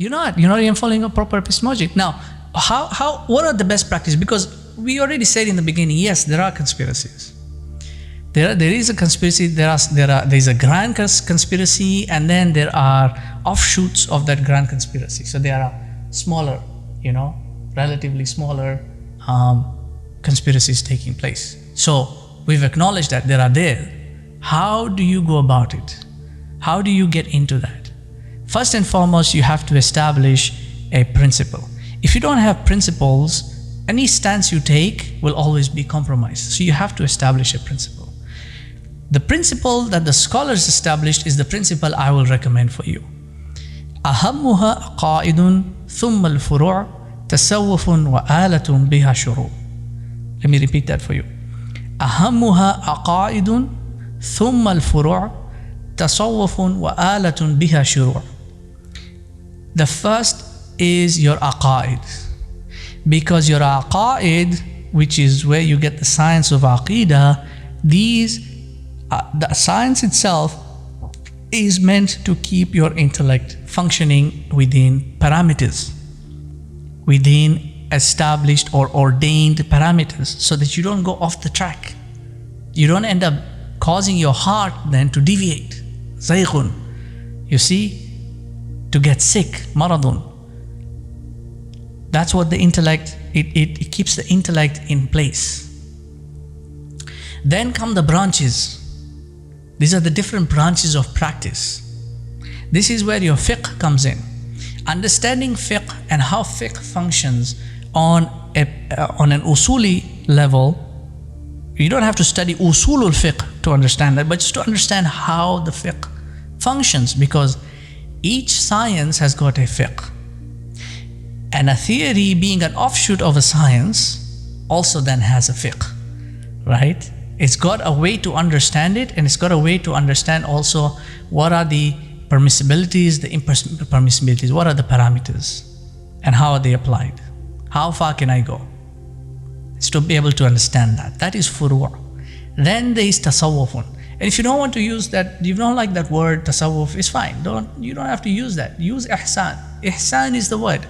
You're not even following a proper epistemology. Now, what are the best practices? Because we already said in the beginning, yes, there are conspiracies. There is a conspiracy. There is a grand conspiracy, and then there are offshoots of that grand conspiracy. So there are smaller, relatively smaller conspiracies taking place. So we've acknowledged that there are there. How do you go about it? How do you get into that? First and foremost, you have to establish a principle. If you don't have principles, any stance you take will always be compromised. So you have to establish a principle. The principle that the scholars established is the principle I will recommend for you. أهمها عقائد ثم الفروع تصوف وآلة بها شروع. Let me repeat that for you. أهمها عقائد ثم الفروع تصوف وآلة بها شروع. The first is your aqaid, because your aqaid, which is where you get the science of aqidah, the science itself is meant to keep your intellect functioning within parameters, within established or ordained parameters, so that you don't go off the track. You don't end up causing your heart then to deviate. Zayghun. You see, to get sick, maradun. That's what the intellect, it keeps the intellect in place. Then come the branches. These are the different branches of practice. This is where your fiqh comes in. Understanding fiqh and how fiqh functions on an usuli level. You don't have to study usulul fiqh to understand that, but just to understand how the fiqh functions, because each science has got a fiqh. And a theory, being an offshoot of a science, also then has a fiqh, right? It's got a way to understand it, and it's got a way to understand also what are the permissibilities, the impermissibilities, what are the parameters, and how are they applied? How far can I go? It's to be able to understand that. That is furu'. Then there is tasawwufun. And if you don't want to use that, you don't like that word tasawwuf, it's fine. You don't have to use that. Use ihsan. Ihsan is the word,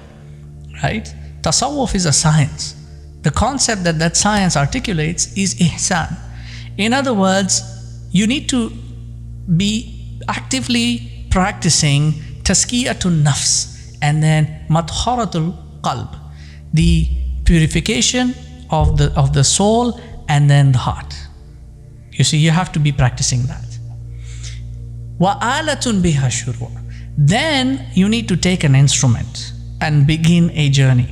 right? Tasawwuf is a science. The concept that science articulates is ihsan. In other words, you need to be actively practicing tazkiyatun nafs and then mathharatul qalb, the purification of the soul and then the heart. You see, you have to be practicing that. وَآلَةٌ بِهَا شُرُوعٌ. Then you need to take an instrument and begin a journey.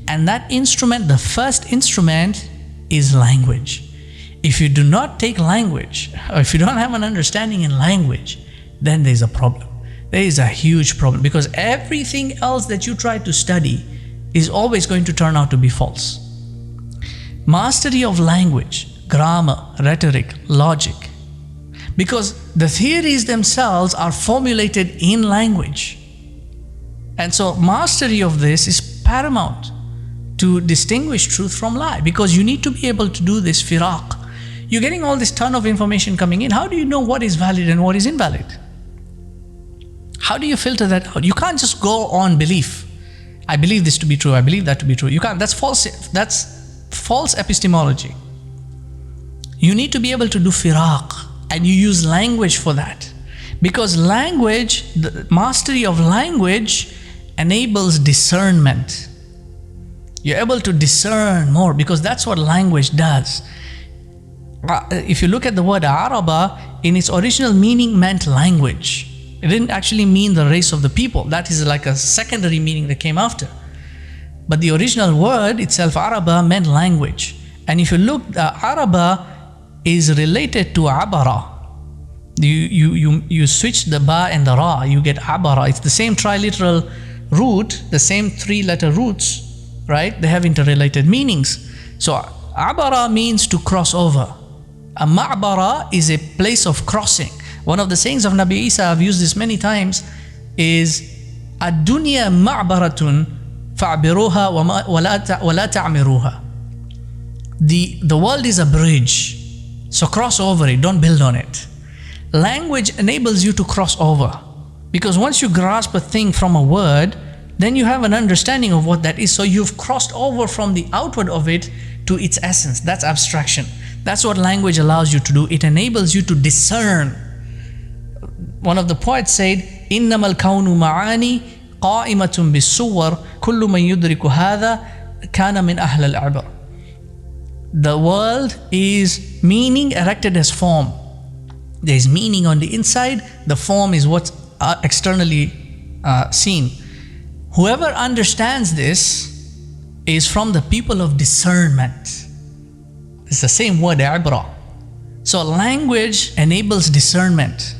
And that instrument, the first instrument, is language. If you do not take language, or if you don't have an understanding in language, then there's a problem. There is a huge problem, because everything else that you try to study is always going to turn out to be false. Mastery of language, grammar, rhetoric, logic, because the theories themselves are formulated in language. And so mastery of this is paramount to distinguish truth from lie, because you need to be able to do this firaq. You're getting all this ton of information coming in. How do you know what is valid and what is invalid? How do you filter that out? You can't just go on belief. I believe this to be true, I believe that to be true. You can't. That's false. That's false epistemology. You need to be able to do firaq, and you use language for that. Because language, the mastery of language enables discernment. You're able to discern more, because that's what language does. If you look at the word Araba, in its original meaning meant language. It didn't actually mean the race of the people. That is like a secondary meaning that came after. But the original word itself, Araba, meant language. And if you look, Araba is related to Abara. You switch the ba and the ra, you get Abara. It's the same triliteral root, the same three-letter roots, right? They have interrelated meanings. So Abara means to cross over. A ma'bara is a place of crossing. One of the sayings of Nabi Isa, I've used this many times, is ad-dunya ma'baratun fa'biruha wa la ta'miruha. The world is a bridge, so cross over it, don't build on it. Language enables you to cross over, because once you grasp a thing from a word, then you have an understanding of what that is. So you've crossed over from the outward of it to its essence. That's abstraction. That's what language allows you to do. It enables you to discern. One of the poets said, إِنَّمَا الْكَوْنُ مَعَانِي قَائِمَةٌ بِالصُّوَرِ كُلُّ مَنْ يُدْرِكُ هَذَا كَانَ مِنْ أَهْلِ الْعِبْرِ. The world is meaning erected as form. There is meaning on the inside. The form is what's externally seen. Whoever understands this is from the people of discernment. It's the same word, ibra. So language enables discernment.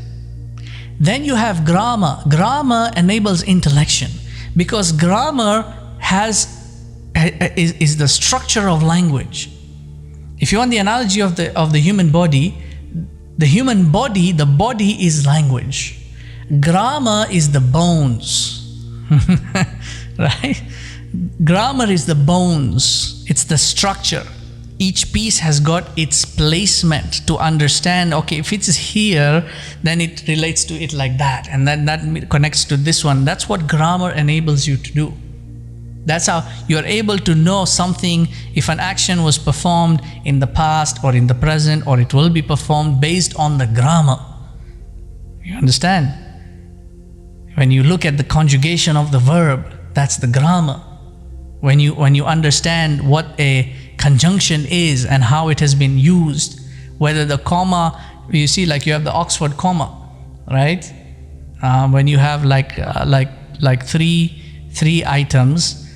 Then you have grammar. Grammar enables intellection, because grammar is the structure of language. If you want the analogy of the human body, the body is language. Grammar is the bones. Right? Grammar is the bones. It's the structure. Each piece has got its placement to understand, okay, if it's here, then it relates to it like that, and then that connects to this one. That's what grammar enables you to do. That's how you're able to know something, if an action was performed in the past or in the present, or it will be performed based on the grammar. You understand? When you look at the conjugation of the verb, that's the grammar. When you understand what a conjunction is and how it has been used, whether the comma, you see, like you have the Oxford comma, right? When you have like three items,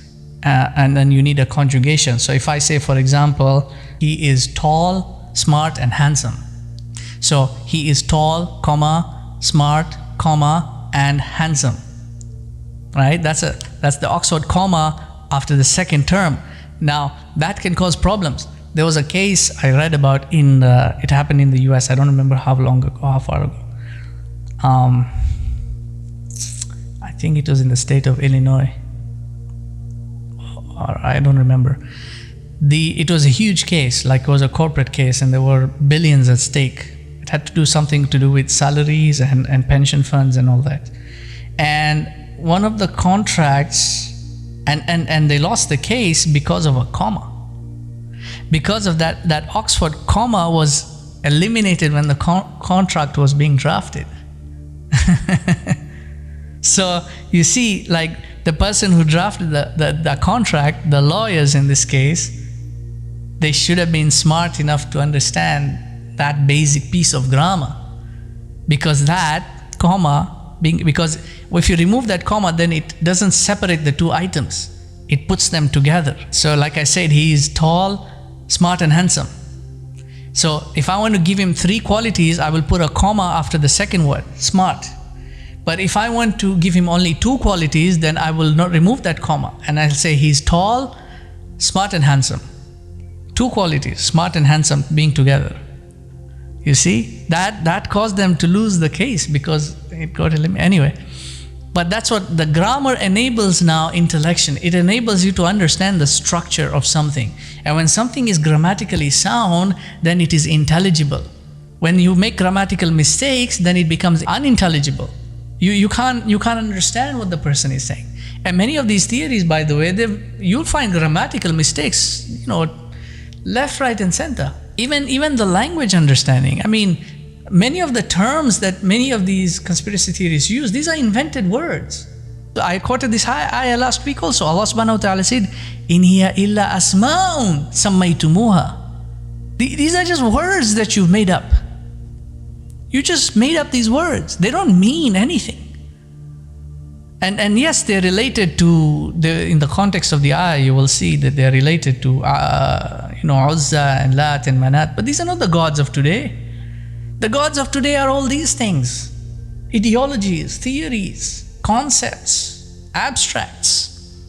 and then you need a conjugation. So if I say, for example, he is tall, smart, and handsome. So he is tall, comma, smart, comma, and handsome, right? That's the Oxford comma after the second term. Now that can cause problems. There was a case I read about it happened in the US. I don't remember how far ago. I think it was in the state of Illinois, or I don't remember. It was a huge case, like it was a corporate case, and there were billions at stake. It had to do something to do with salaries and pension funds and all that. And one of the contracts, and they lost the case because of a comma. Because of that Oxford comma was eliminated when the contract was being drafted. So you see, like the person who drafted the contract, the lawyers in this case, they should have been smart enough to understand that basic piece of grammar, because that comma because if you remove that comma, then it doesn't separate the two items, it puts them together. So like I said, he is tall, smart, and handsome. So if I want to give him three qualities, I will put a comma after the second word, smart. But if I want to give him only two qualities, then I will not remove that comma, and I'll say he's tall, smart, and handsome. Two qualities, smart and handsome, being together. You see, that caused them to lose the case because it got eliminated. Anyway, but that's what the grammar enables now, intellection. It enables you to understand the structure of something. And when something is grammatically sound, then it is intelligible. When you make grammatical mistakes, then it becomes unintelligible. You can't understand what the person is saying. And many of these theories, by the way, you'll find grammatical mistakes, left, right, and center. Even the language understanding. I mean, many of the terms that many of these conspiracy theories use, these are invented words. I quoted this ayah last week also. Allah subhanahu wa ta'ala said, "In hiya illa asma'un sammaytumuha." These are just words that you've made up. You just made up these words. They don't mean anything. And yes, they're related to, in the context of the ayah, you will see that they're related to, Uzza and Lat and Manat. But these are not the gods of today. The gods of today are all these things. Ideologies, theories, concepts, abstracts.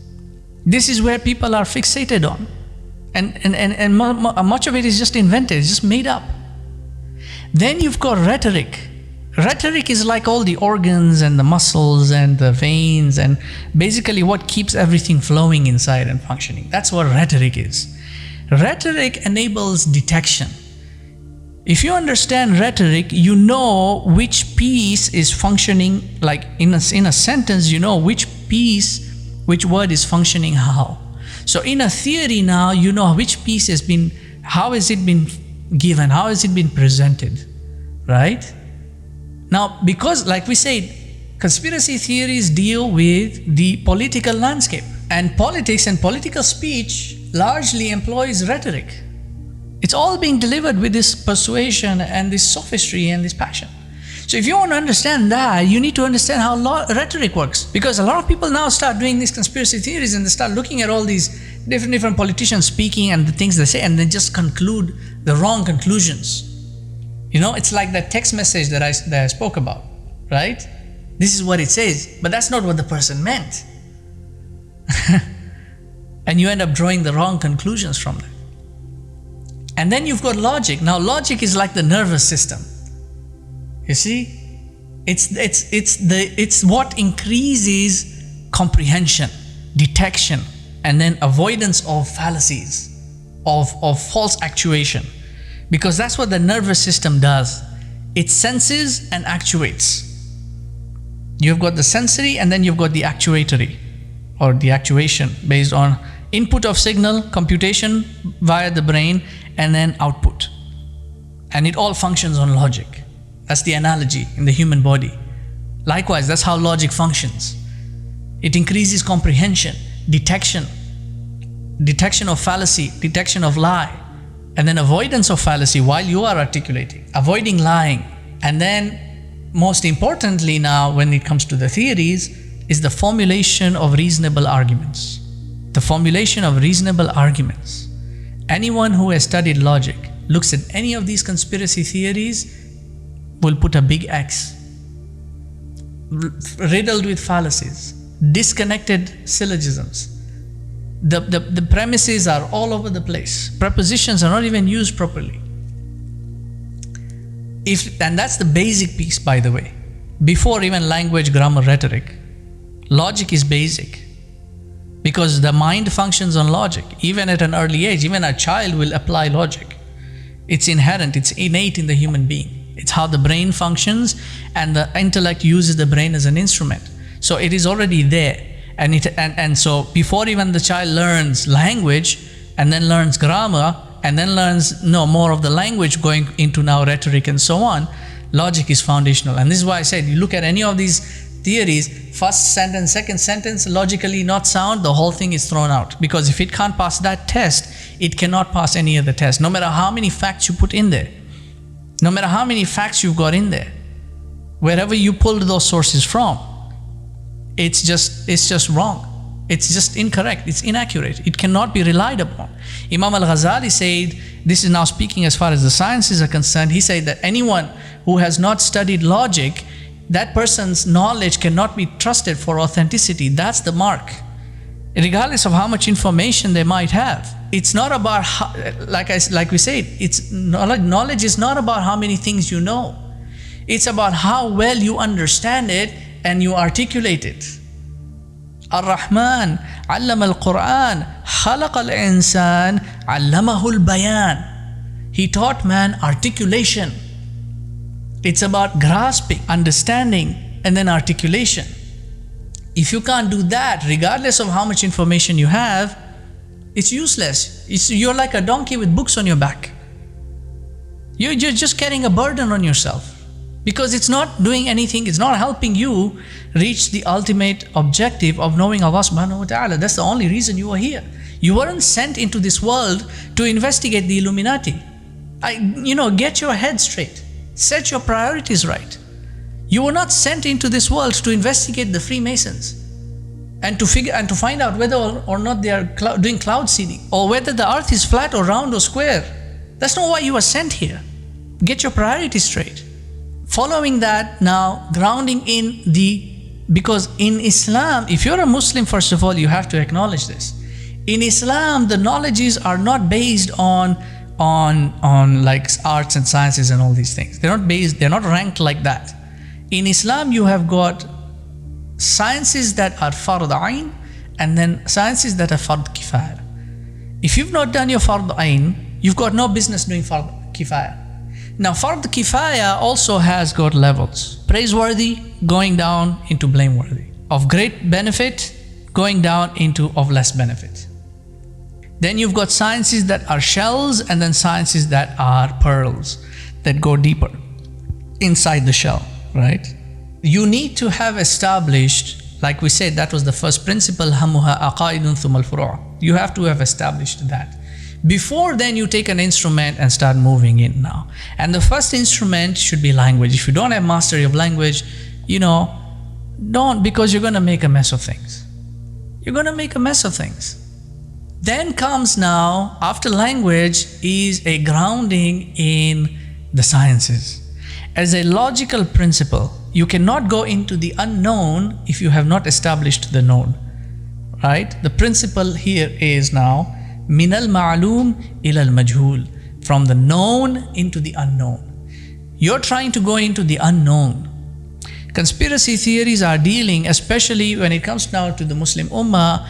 This is where people are fixated on. And much of it is just invented, it's just made up. Then you've got rhetoric. Rhetoric is like all the organs and the muscles and the veins and basically what keeps everything flowing inside and functioning. That's what rhetoric is. Rhetoric enables detection. If you understand rhetoric, you know which piece is functioning, like in a sentence, you know which piece which word is functioning how. So in a theory now, you know which piece has been, how has it been given, how has it been presented, right? Now, because like we said, conspiracy theories deal with the political landscape, and politics and political speech largely employs rhetoric. It's all being delivered with this persuasion and this sophistry and this passion. So if you want to understand that, you need to understand how rhetoric works. Because a lot of people now start doing these conspiracy theories and they start looking at all these different politicians speaking and the things they say, and then just conclude the wrong conclusions. You know, it's like that text message that I spoke about, right? This is what it says, but that's not what the person meant. And you end up drawing the wrong conclusions from that. And then you've got logic. Now logic is like the nervous system. You see, it's what increases comprehension, detection, and then avoidance of fallacies, of false actuation. Because that's what the nervous system does. It senses and actuates. You've got the sensory and then you've got the actuatory, or the actuation, based on input of signal, computation via the brain, and then output. And it all functions on logic. That's the analogy in the human body. Likewise, that's how logic functions. It increases comprehension, detection of fallacy, detection of lie, and then avoidance of fallacy while you are articulating, avoiding lying. And then, most importantly now, when it comes to the theories, is the formulation of reasonable arguments. The formulation of reasonable arguments. Anyone who has studied logic, looks at any of these conspiracy theories, will put a big X. Riddled with fallacies, disconnected syllogisms. The premises are all over the place. Prepositions are not even used properly. And that's the basic piece, by the way. Before even language, grammar, rhetoric, logic is basic. Because the mind functions on logic. Even at an early age, even a child will apply logic. It's inherent, it's innate in the human being. It's how the brain functions, and the intellect uses the brain as an instrument. So it is already there. And so before even the child learns language, and then learns grammar, and then learns more of the language, going into now rhetoric and so on, logic is foundational. And this is why I said, you look at any of these theories, first sentence, second sentence, logically not sound, the whole thing is thrown out. Because if it can't pass that test, it cannot pass any other test, no matter how many facts you put in there. No matter how many facts you've got in there, wherever you pulled those sources from, it's just wrong. It's just incorrect. It's inaccurate. It cannot be relied upon. Imam al-Ghazali said, this is now speaking as far as the sciences are concerned, he said that anyone who has not studied logic, that person's knowledge cannot be trusted for authenticity. That's the mark. Regardless of how much information they might have. It's not about how, like we said, it's knowledge is not about how many things you know. It's about how well you understand it and you articulate it. Ar-Rahman allama al-Quran khalaqa al-insan allamahu al-bayan. He taught man articulation. It's about grasping, understanding, and then articulation. If you can't do that, regardless of how much information you have, it's useless. You're like a donkey with books on your back. You're just carrying a burden on yourself. Because it's not doing anything, it's not helping you reach the ultimate objective of knowing Allah subhanahu wa ta'ala. That's the only reason you are here. You weren't sent into this world to investigate the Illuminati. Get your head straight. Set your priorities right. You were not sent into this world to investigate the Freemasons and to find out whether or not they are doing cloud seeding, or whether the earth is flat or round or square. That's not why you were sent here. Get your priorities straight. Following that, now grounding in because in Islam, if you're a Muslim, first of all, you have to acknowledge this. In Islam, the knowledges are not based on like arts and sciences and all these things. They're not ranked like that. In Islam, you have got sciences that are fard ayn, and then sciences that are fard kifaya. If you've not done your fard ayn, you've got no business doing fard kifaya. Now, fard kifaya also has got levels. Praiseworthy, going down into blameworthy. Of great benefit, going down into of less benefit. Then you've got sciences that are shells, and then sciences that are pearls, that go deeper inside the shell, right? You need to have established, like we said, that was the first principle, hamuha aqaidun thumal furu'. You have to have established that. Before then, you take an instrument and start moving in now. And the first instrument should be language. If you don't have mastery of language, don't, because you're going to make a mess of things. You're going to make a mess of things. Then comes now, after language, is a grounding in the sciences. As a logical principle, you cannot go into the unknown if you have not established the known, right? The principle here is now, min al-ma'loom ila al-majhul, from the known into the unknown. You're trying to go into the unknown. Conspiracy theories are dealing, especially when it comes now to the Muslim Ummah,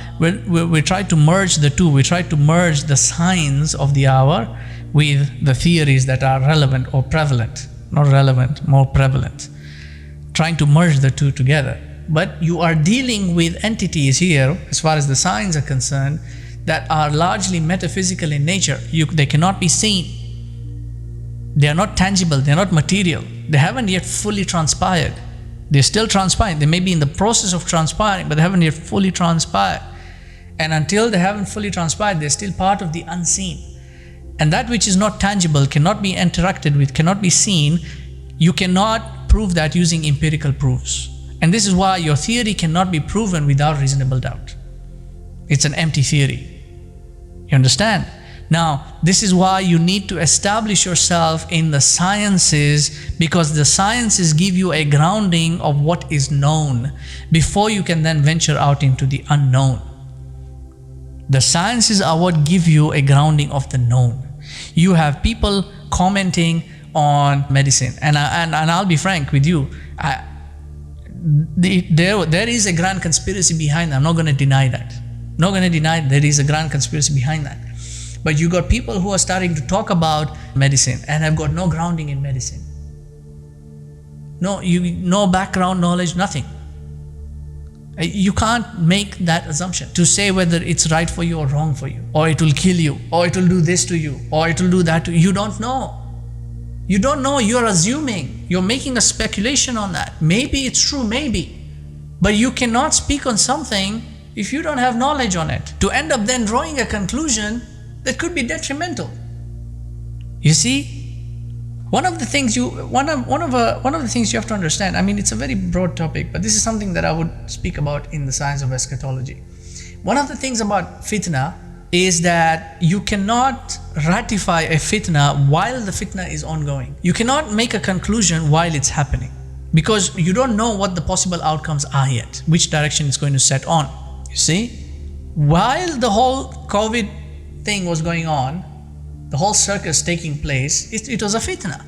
we try to merge the two. We try to merge the signs of the hour with the theories that are relevant or prevalent. Not relevant, more prevalent. Trying to merge the two together. But you are dealing with entities here, as far as the signs are concerned, that are largely metaphysical in nature. They cannot be seen. They are not tangible. They are not material. They haven't yet fully transpired. They're still transpiring. They may be in the process of transpiring, but they haven't yet fully transpired. And until they haven't fully transpired, they're still part of the unseen. And that which is not tangible, cannot be interacted with, cannot be seen, you cannot prove that using empirical proofs. And this is why your theory cannot be proven without reasonable doubt. It's an empty theory. You understand? Now, this is why you need to establish yourself in the sciences, because the sciences give you a grounding of what is known before you can then venture out into the unknown. The sciences are what give you a grounding of the known. You have people commenting on medicine, and I'll be frank with you, there is a grand conspiracy behind that. I'm not going to deny that. Not going to deny there is a grand conspiracy behind that. But you got people who are starting to talk about medicine and have got no grounding in medicine. No background knowledge, nothing. You can't make that assumption to say whether it's right for you or wrong for you, or it will kill you, or it will do this to you, or it will do that to you. You don't know. You don't know. You're assuming. You're making a speculation on that. Maybe it's true, maybe. But you cannot speak on something if you don't have knowledge on it, to end up then drawing a conclusion that could be detrimental. You see, one of the things you have to understand. I mean, it's a very broad topic, but this is something that I would speak about in the science of eschatology. One of the things about fitna is that you cannot ratify a fitna while the fitna is ongoing. You cannot make a conclusion while it's happening, because you don't know what the possible outcomes are yet, which direction it's going to set on. You see, while the whole COVID thing was going on, the whole circus taking place, it was a fitna.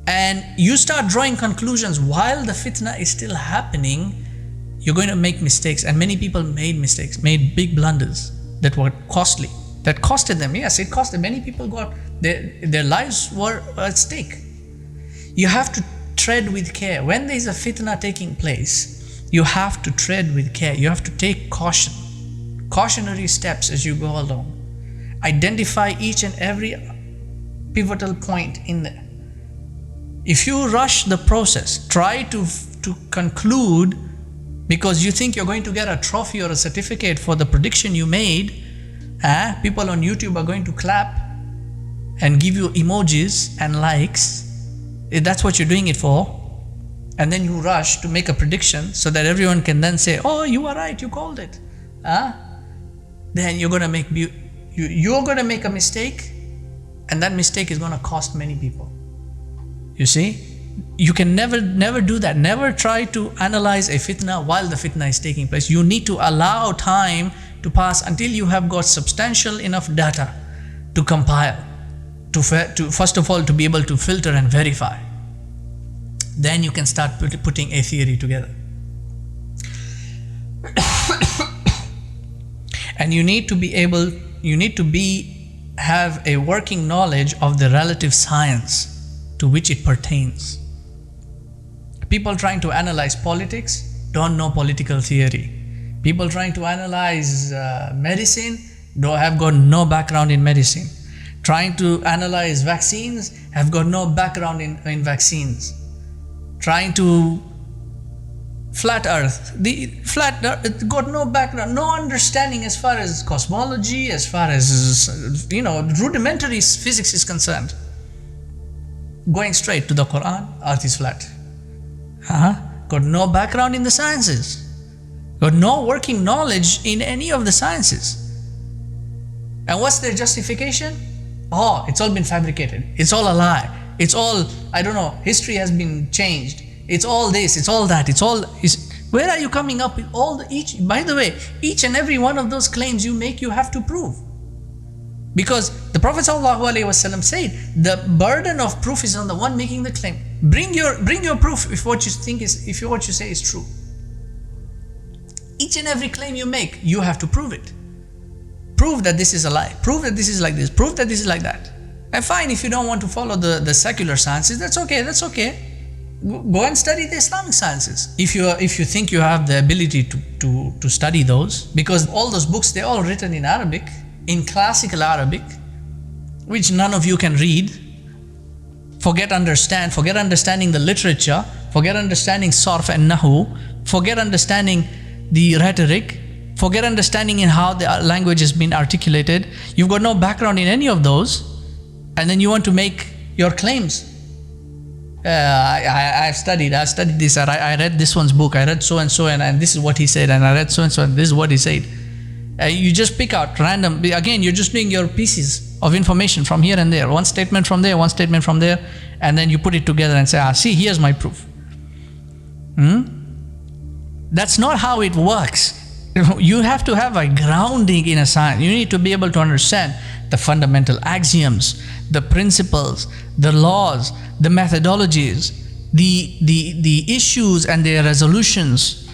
And you start drawing conclusions while the fitna is still happening, you're going to make mistakes. And many people made mistakes, made big blunders that were costly. That costed them, yes, it costed. Many people got, their lives were at stake. You have to tread with care. When there is a fitna taking place, you have to tread with care. You have to take cautionary steps as you go along. Identify each and every pivotal point in there. If you rush the process, try to conclude because you think you're going to get a trophy or a certificate for the prediction you made, people on YouTube are going to clap and give you emojis and likes. If that's what you're doing it for, and then you rush to make a prediction so that everyone can then say, oh, you are right, you called it. Then you're going to make you're going to make a mistake, and that mistake is going to cost many people. You see, you can never do that. Never try to analyze a fitna while the fitna is taking place. You need to allow time to pass until you have got substantial enough data to compile, to first of all to be able to filter and verify. Then you can start putting a theory together. And you need to have a working knowledge of the relative science to which it pertains. People trying to analyze politics don't know political theory. People trying to analyze medicine have got no background in medicine. Trying to analyze vaccines have got no background in vaccines. Trying to flat earth, the flat earth got no background, no understanding as far as cosmology, as far as rudimentary physics is concerned. Going straight to the Quran, earth is flat. Got no background in the sciences, got no working knowledge in any of the sciences. And what's their justification? Oh, it's all been fabricated, it's all a lie, it's all, history has been changed, it's all this, it's all that, where are you coming up with by the way, each and every one of those claims you make, you have to prove. Because the Prophet ﷺ said, the burden of proof is on the one making the claim. Bring your proof if what you say is true. Each and every claim you make, you have to prove it. Prove that this is a lie. Prove that this is like this. Prove that this is like that. And fine, if you don't want to follow the secular sciences, that's okay. Go and study the Islamic sciences. If you think you have the ability to study those, because all those books, they're all written in Arabic, in classical Arabic, which none of you can read. Forget understanding the literature, forget understanding sarf and nahu, forget understanding the rhetoric, forget understanding in how the language has been articulated. You've got no background in any of those, and then you want to make your claims. I've studied this, I read this one's book, I read so and so, and this is what he said, and I read so and so, and this is what he said. You just pick out random, again, you're just doing your pieces of information from here and there, one statement from there, one statement from there, and then you put it together and say, see, here's my proof. That's not how it works. You have to have a grounding in a science. You need to be able to understand the fundamental axioms, the principles, the laws, the methodologies, the issues and their resolutions,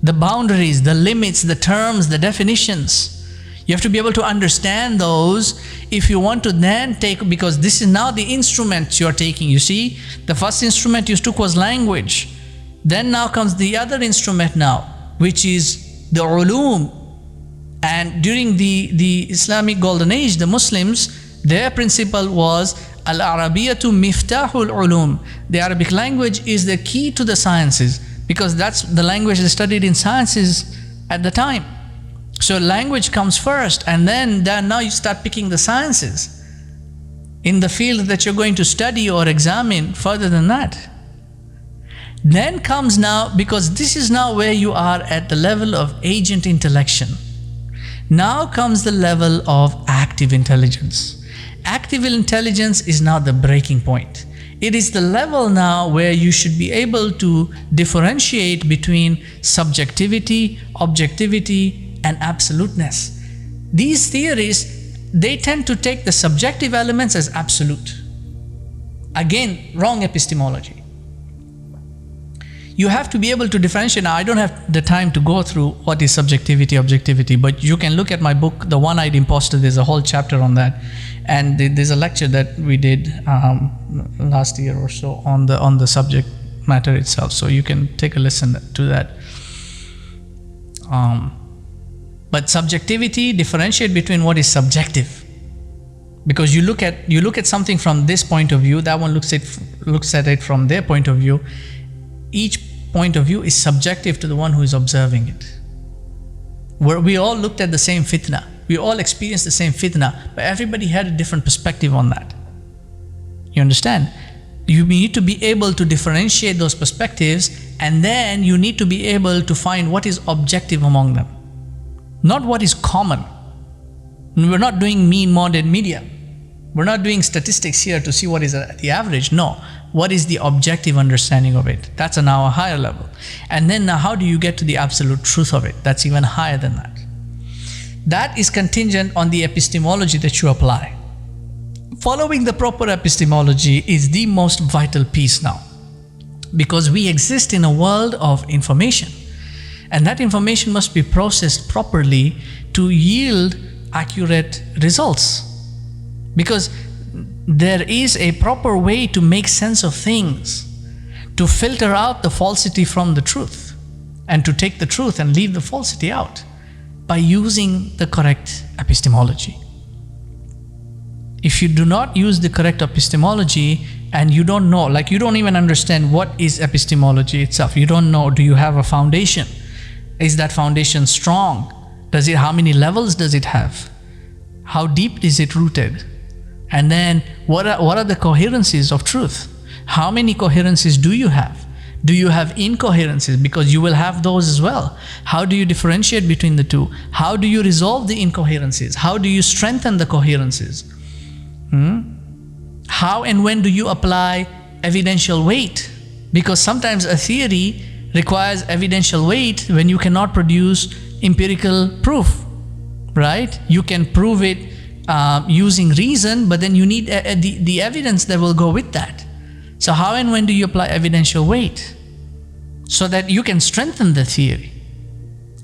the boundaries, the limits, the terms, the definitions. You have to be able to understand those if you want to then take, because this is now the instrument you're taking. You see, the first instrument you took was language. Then now comes the other instrument now, which is the ulum. And during the Islamic Golden Age, the Muslims, their principle was al-Arabiyyatu miftahul ulum. The Arabic language is the key to the sciences, because that's the language they studied in sciences at the time. So language comes first, and then now you start picking the sciences in the field that you're going to study or examine further than that. Then comes now, because this is now where you are at the level of agent intellection. Now comes the level of active intelligence. Active intelligence is now the breaking point. It is the level now where you should be able to differentiate between subjectivity, objectivity, and absoluteness. These theories, they tend to take the subjective elements as absolute. Again, wrong epistemology. You have to be able to differentiate. Now, I don't have the time to go through what is subjectivity, objectivity, but you can look at my book, The One-Eyed Impostor. There's a whole chapter on that. And there's a lecture that we did last year or so on the subject matter itself. So you can take a listen to that. But subjectivity, differentiate between what is subjective. Because you look at something from this point of view, that one looks at it from their point of view. Each point of view is subjective to the one who is observing it. We all looked at the same fitna. We all experienced the same fitna, but everybody had a different perspective on that. You understand? You need to be able to differentiate those perspectives, and then you need to be able to find what is objective among them. Not what is common. We're not doing mean, mode, and median. We're not doing statistics here to see what is the average. No. What is the objective understanding of it? That's now a higher level. And then now how do you get to the absolute truth of it? That's even higher than that. That is contingent on the epistemology that you apply. Following the proper epistemology is the most vital piece now, because we exist in a world of information, and that information must be processed properly to yield accurate results, because there is a proper way to make sense of things, to filter out the falsity from the truth. and to take the truth and leave the falsity out by using the correct epistemology. If you do not use the correct epistemology and you don't know, like you don't even understand what is epistemology itself, you don't know, do you have a foundation? Is that foundation strong? How many levels does it have? How deep is it rooted? And then what are the coherencies of truth? How many coherencies do you have? Do you have incoherencies? Because you will have those as well. How do you differentiate between the two? How do you resolve the incoherencies? How do you strengthen the coherencies? How and when do you apply evidential weight? Because sometimes a theory requires evidential weight when you cannot produce empirical proof, right? You can prove it using reason, but then you need the evidence that will go with that. So how and when do you apply evidential weight so that you can strengthen the theory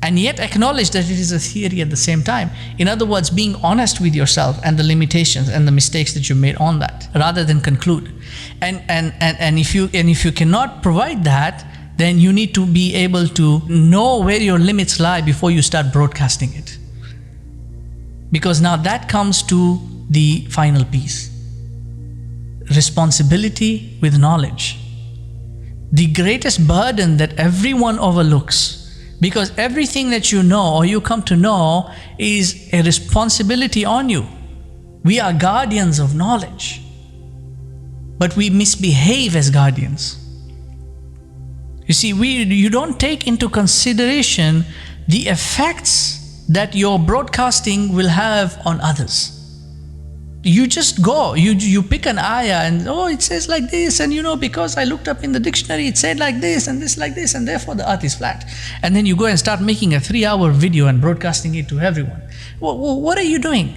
and yet acknowledge that it is a theory at the same time? In other words, being honest with yourself and the limitations and the mistakes that you made on that, rather than conclude. And if you cannot provide that, then you need to be able to know where your limits lie before you start broadcasting it. Because now that comes to the final piece. Responsibility with knowledge. The greatest burden that everyone overlooks, because everything that you know or you come to know is a responsibility on you. We are guardians of knowledge, but we misbehave as guardians. You see, you don't take into consideration the effects that your broadcasting will have on others. You just go, you pick an ayah and, oh, it says like this, and because I looked up in the dictionary, it said like this and this like this, and therefore the earth is flat. And then you go and start making a 3-hour video and broadcasting it to everyone. What are you doing?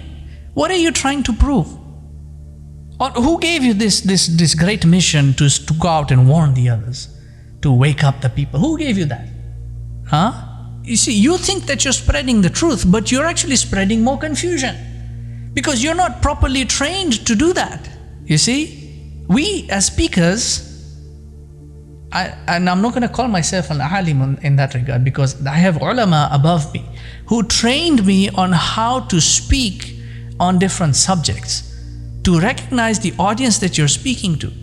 What are you trying to prove? Or who gave you this great mission to go out and warn the others, to wake up the people? Who gave you that? You see, you think that you're spreading the truth, but you're actually spreading more confusion. Because you're not properly trained to do that. You see, we as speakers, and I'm not going to call myself an alim in that regard, because I have ulama above me who trained me on how to speak on different subjects, to recognize the audience that you're speaking to,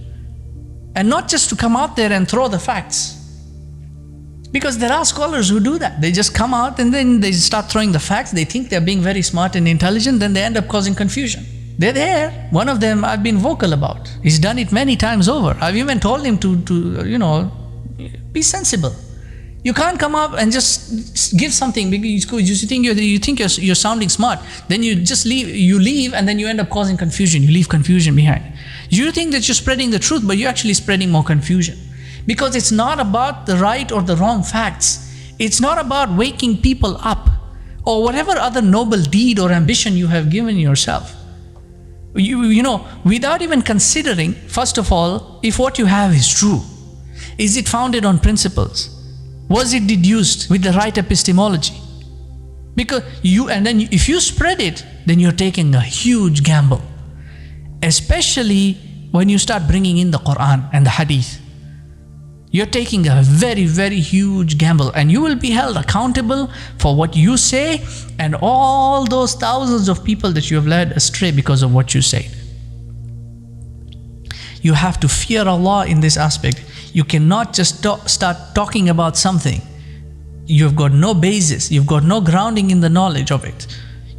and not just to come out there and throw the facts. Because there are scholars who do that. They just come out and then they start throwing the facts. They think they're being very smart and intelligent, then they end up causing confusion. They're there. One of them I've been vocal about. He's done it many times over. I've even told him to be sensible. You can't come up and just give something because you think you're sounding smart. Then you just leave and then you end up causing confusion. You leave confusion behind. You think that you're spreading the truth, but you're actually spreading more confusion. Because it's not about the right or the wrong facts. It's not about waking people up or whatever other noble deed or ambition you have given yourself. Without even considering, first of all, if what you have is true. Is it founded on principles? Was it deduced with the right epistemology? Because if you spread it, then you're taking a huge gamble. Especially when you start bringing in the Quran and the Hadith. You're taking a very, very huge gamble, and you will be held accountable for what you say and all those thousands of people that you have led astray because of what you say. You have to fear Allah in this aspect. You cannot just start talking about something. You've got no basis. You've got no grounding in the knowledge of it.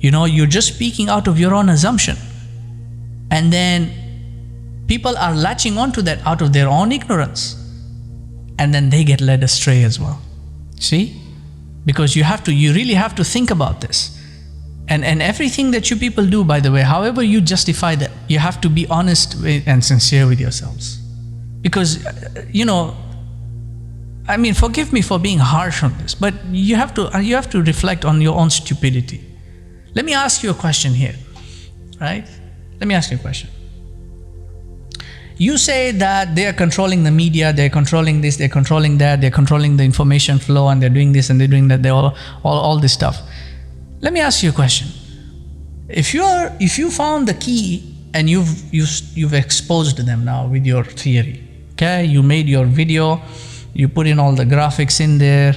You're just speaking out of your own assumption. And then people are latching onto that out of their own ignorance. And then they get led astray as well. See? Because you really have to think about this. And everything that you people do, by the way, however you justify that, you have to be honest and sincere with yourselves. Because, forgive me for being harsh on this, but you have to reflect on your own stupidity. Let me ask you a question here, right? Let me ask you a question. You say that they are controlling the media, they're controlling this, they're controlling that, they're controlling the information flow, and they're doing this and they're doing that, they're all this stuff. Let me ask you a question. If you found the key and you've exposed them now with your theory, okay? You made your video, you put in all the graphics in there,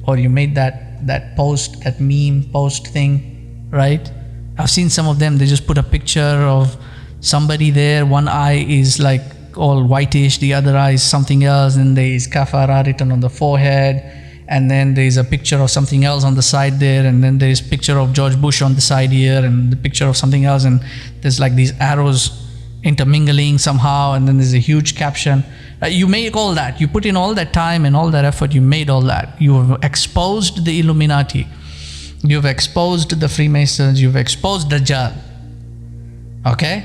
or you made that post, that meme post thing, right? I've seen some of them, they just put a picture of somebody there, one eye is like all whitish, the other eye is something else, and there is kafara written on the forehead, and then there is a picture of something else on the side there, and then there is picture of George Bush on the side here, and the picture of something else, and there's like these arrows intermingling somehow, and then there's a huge caption. You make all that, you put in all that time and all that effort, you made all that. You have exposed the Illuminati, you've exposed the Freemasons, you've exposed Dajjal, okay?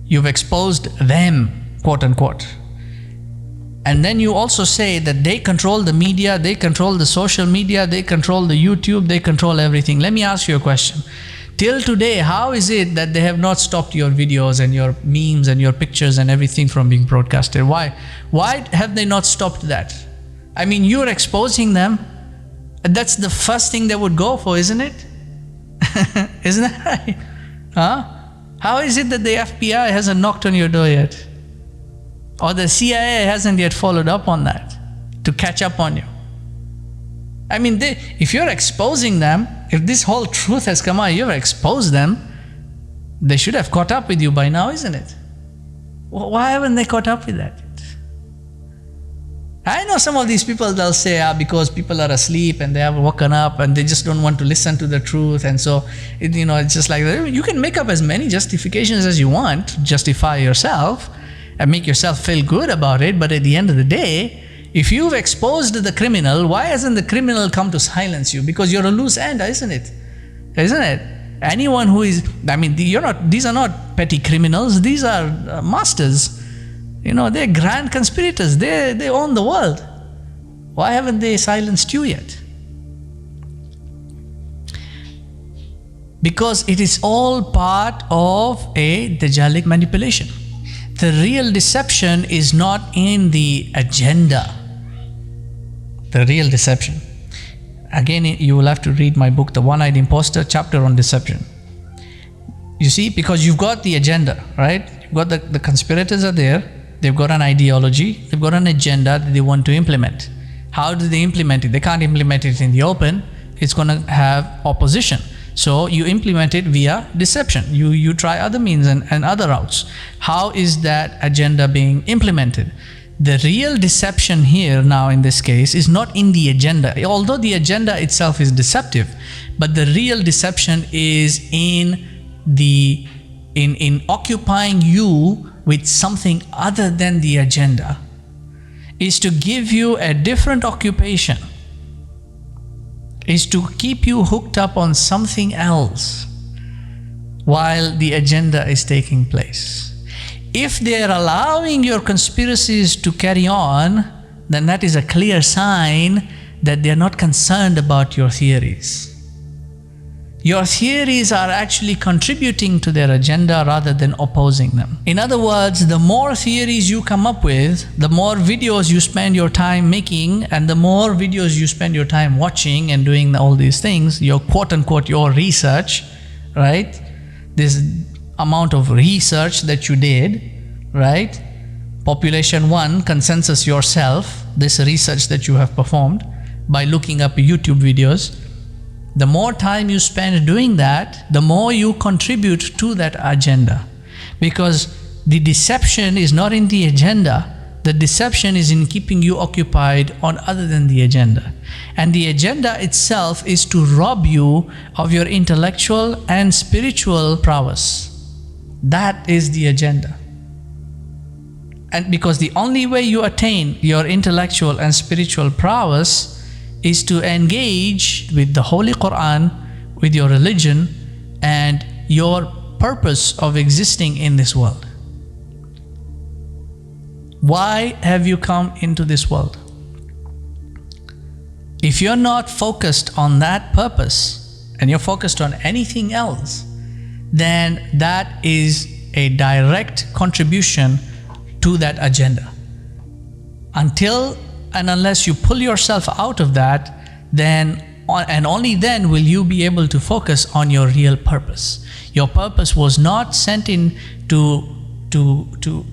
You've exposed them, quote unquote. And then you also say that they control the media, they control the social media, they control the YouTube, they control everything. Let me ask you a question. Till today, how is it that they have not stopped your videos and your memes and your pictures and everything from being broadcasted? Why? Why have they not stopped that? I mean, you're exposing them. That's the first thing they would go for, isn't it? Isn't that right? Huh? How is it that the FBI hasn't knocked on your door yet? Or the CIA hasn't yet followed up on that to catch up on you? I mean, if you're exposing them, if this whole truth has come out, you've exposed them, they should have caught up with you by now, isn't it? Why haven't they caught up with that? I know some of these people, they'll say, because people are asleep and they have woken up and they just don't want to listen to the truth, and so, it's just like, you can make up as many justifications as you want to justify yourself and make yourself feel good about it, but at the end of the day, if you've exposed the criminal, why hasn't the criminal come to silence you? Because you're a loose end, isn't it? Isn't it? Anyone who is, I mean, these are not petty criminals, these are masters. They're grand conspirators, they own the world. Why haven't they silenced you yet? Because it is all part of a Dajjalic manipulation. The real deception is not in the agenda. The real deception. Again, you will have to read my book, The One-Eyed Impostor, chapter on deception. You see, because you've got the agenda, right? You've got the conspirators are there, they've got an ideology, they've got an agenda that they want to implement. How do they implement it? They can't implement it in the open, it's going to have opposition. So you implement it via deception. You try other means and other routes. How is that agenda being implemented? The real deception here now in this case is not in the agenda, although the agenda itself is deceptive, but the real deception is in occupying you with something other than the agenda, is to give you a different occupation, is to keep you hooked up on something else while the agenda is taking place. If they are allowing your conspiracies to carry on, then that is a clear sign that they are not concerned about your theories. Your theories are actually contributing to their agenda rather than opposing them. In other words, the more theories you come up with, the more videos you spend your time making, and the more videos you spend your time watching and doing all these things, your quote-unquote your research, right? This amount of research that you did, right? Population 1, consensus yourself, this research that you have performed by looking up YouTube videos. The more time you spend doing that, the more you contribute to that agenda. Because the deception is not in the agenda, the deception is in keeping you occupied on other than the agenda. And the agenda itself is to rob you of your intellectual and spiritual prowess. That is the agenda. And because the only way you attain your intellectual and spiritual prowess is to engage with the Holy Quran, with your religion, and your purpose of existing in this world. Why have you come into this world? If you're not focused on that purpose, and you're focused on anything else, then that is a direct contribution to that agenda. Until and unless you pull yourself out of that, then and only then will you be able to focus on your real purpose. Your purpose was not sent in to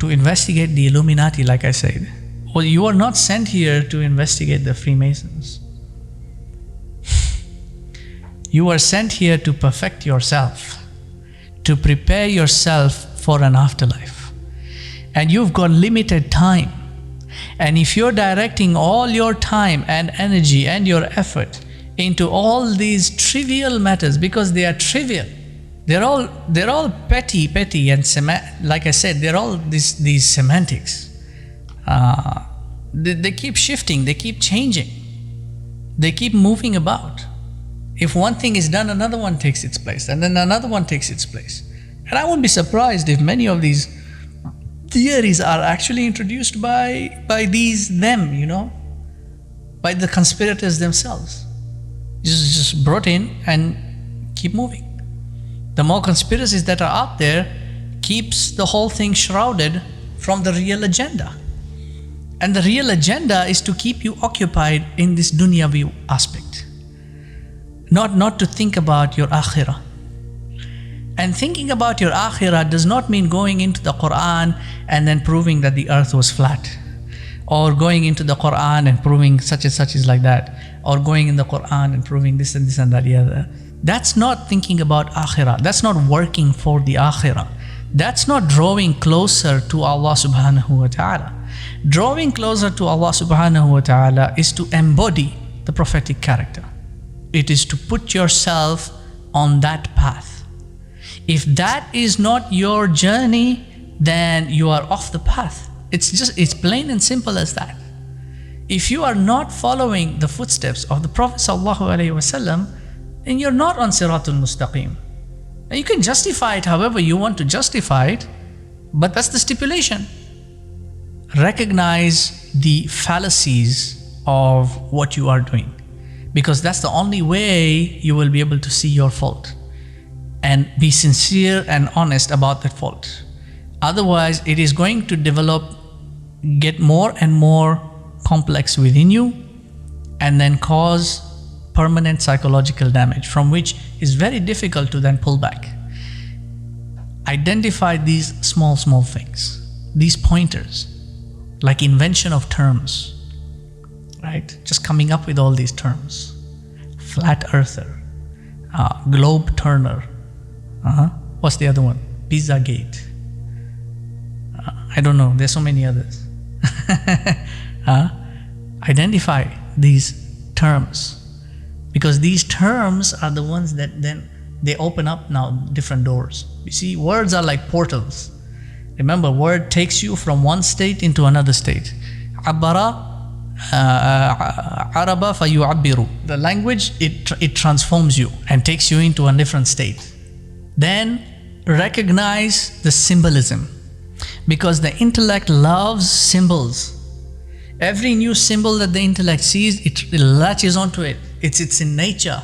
investigate the Illuminati, like I said. Well, you are not sent here to investigate the Freemasons. You are sent here to perfect yourself, to prepare yourself for an afterlife. And you've got limited time. And if you're directing all your time and energy and your effort into all these trivial matters, because they are trivial, they're all petty, and like I said, they're all these semantics. They keep shifting, they keep changing, they keep moving about. If one thing is done, another one takes its place, and then another one takes its place. And I wouldn't be surprised if many of these theories are actually introduced by them, by the conspirators themselves. Just brought in and keep moving. The more conspiracies that are out there keeps the whole thing shrouded from the real agenda. And the real agenda is to keep you occupied in this dunyavi aspect. Not to think about your akhirah. And thinking about your akhirah does not mean going into the Quran and then proving that the earth was flat, or going into the Quran and proving such and such is like that, or going in the Quran and proving this and this and that the other. That's not thinking about akhirah. That's not working for the akhirah. That's not drawing closer to Allah subhanahu wa ta'ala. Drawing closer to Allah subhanahu wa ta'ala is to embody the prophetic character. It is to put yourself on that path. If that is not your journey, then you are off the path. It's plain and simple as that. If you are not following the footsteps of the Prophet sallallahu alaihi wasallam, then you're not on Siratul Mustaqim. Now you can justify it however you want to justify it, but that's the stipulation. Recognize the fallacies of what you are doing, because that's the only way you will be able to see your fault and be sincere and honest about that fault. Otherwise, it is going to get more and more complex within you, and then cause permanent psychological damage, from which is very difficult to then pull back. Identify these small things, these pointers, like invention of terms, right? Just coming up with all these terms. Flat earther, globe turner, what's the other one? Pizzagate. I don't know, there's so many others. Identify these terms, because these terms are the ones that then they open up now different doors. You see, words are like portals. Remember, word takes you from one state into another state. Abara, araba fayu'abbiru. The language, it transforms you and takes you into a different state. Then recognize the symbolism, because the intellect loves symbols. Every new symbol that the intellect sees, it latches onto it. It's in nature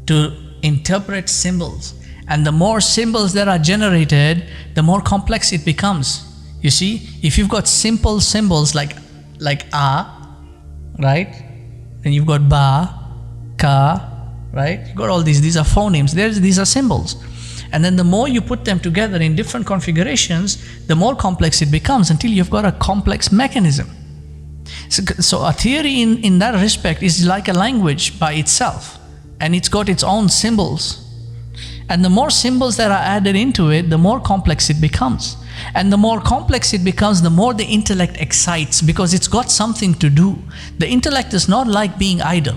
to interpret symbols. And the more symbols that are generated, the more complex it becomes. You see, if you've got simple symbols like a, right? Then you've got ba, ka, right? You've got all these are phonemes. These are symbols. And then the more you put them together in different configurations, the more complex it becomes, until you've got a complex mechanism. So a theory in that respect is like a language by itself, and it's got its own symbols. And the more symbols that are added into it, the more complex it becomes. And the more complex it becomes, the more the intellect excites, because it's got something to do. The intellect is not like being idle.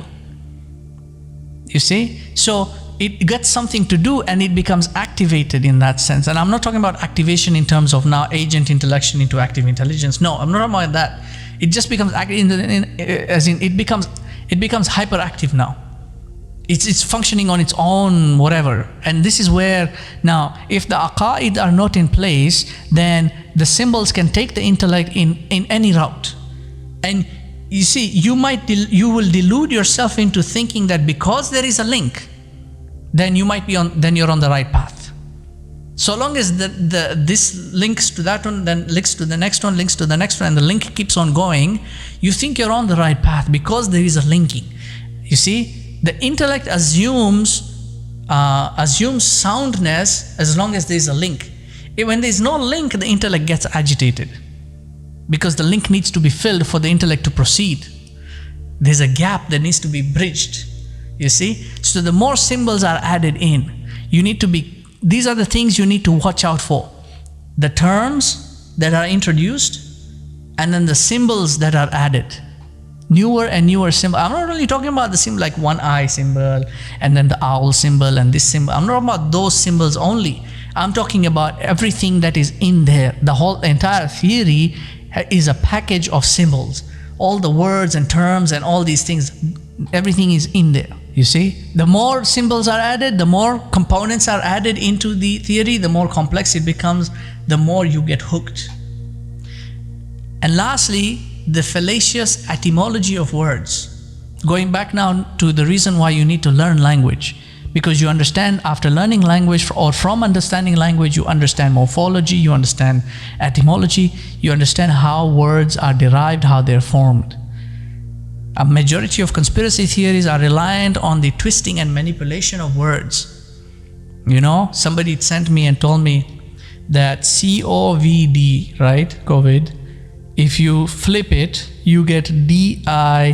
You see? So it gets something to do and it becomes activated in that sense. And I'm not talking about activation in terms of now agent intellection into active intelligence. No, I'm not talking about that. It just becomes it becomes hyperactive now. It's functioning on its own whatever. And this is where now, if the aqaid are not in place, then the symbols can take the intellect in any route. And you see, you will delude yourself into thinking that because there is a link, then you're on the right path. So long as this links to that one, then links to the next one, links to the next one, and the link keeps on going, you think you're on the right path because there is a linking. You see, the intellect assumes soundness as long as there is a link. When there is no link, the intellect gets agitated, because the link needs to be filled for the intellect to proceed. There's a gap that needs to be bridged. You see? So the more symbols are added in, these are the things you need to watch out for. The terms that are introduced, and then the symbols that are added. Newer and newer symbol. I'm not really talking about the symbol like one eye symbol, and then the owl symbol, and this symbol. I'm not talking about those symbols only. I'm talking about everything that is in there. The whole entire theory is a package of symbols. All the words and terms and all these things, everything is in there. You see, the more symbols are added, the more components are added into the theory, the more complex it becomes, the more you get hooked. And lastly, the fallacious etymology of words. Going back now to the reason why you need to learn language. Because you understand, after learning language, or from understanding language, you understand morphology, you understand etymology, you understand how words are derived, how they're formed. A majority of conspiracy theories are reliant on the twisting and manipulation of words. You know, somebody sent me and told me that COVID, right, COVID, if you flip it, you get DIVOC.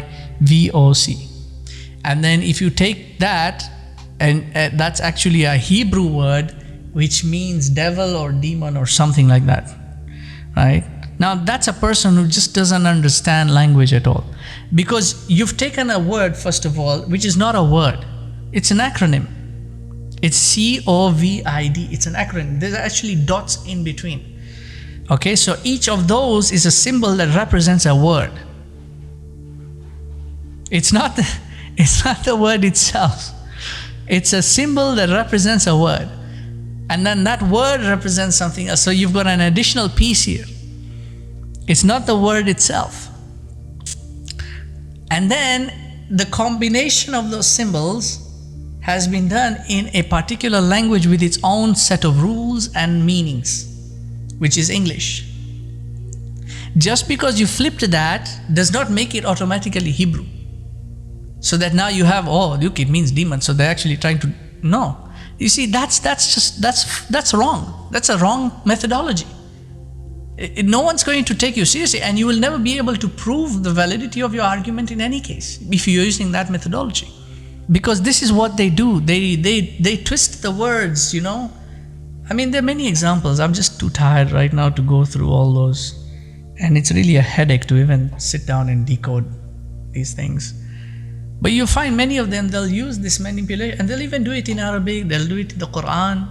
And then if you take that, and that's actually a Hebrew word which means devil or demon or something like that, right? Now that's a person who just doesn't understand language at all. Because you've taken a word, first of all, which is not a word. It's an acronym. It's COVID. It's an acronym. There's actually dots in between. Okay, so each of those is a symbol that represents a word. It's not the word itself. It's a symbol that represents a word. And then that word represents something else. So you've got an additional piece here. It's not the word itself. And then the combination of those symbols has been done in a particular language with its own set of rules and meanings, which is English. Just because you flipped that does not make it automatically Hebrew. So that now you have, oh, look, it means demon. So they're actually trying to, no. You see, that's wrong. That's a wrong methodology. No one's going to take you seriously, and you will never be able to prove the validity of your argument in any case if you're using that methodology. Because this is what they do. They twist the words, you know. I mean, there are many examples. I'm just too tired right now to go through all those. And it's really a headache to even sit down and decode these things. But you find many of them, they'll use this manipulation, and they'll even do it in Arabic, they'll do it in the Quran.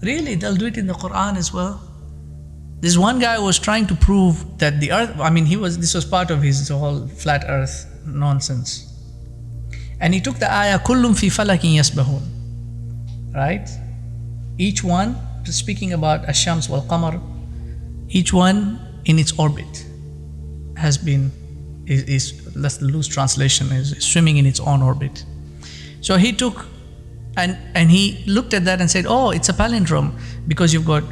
Really, they'll do it in the Quran as well. This one guy was trying to prove that the earth, I mean, this was part of his whole flat earth nonsense. And he took the ayah, kullum fi falakin yasbahun. Right? Each one, speaking about Ash-Shams wal Qamar, each one in its orbit has been, that's the loose translation, is swimming in its own orbit. So he took, and he looked at that and said, oh, it's a palindrome, because you've got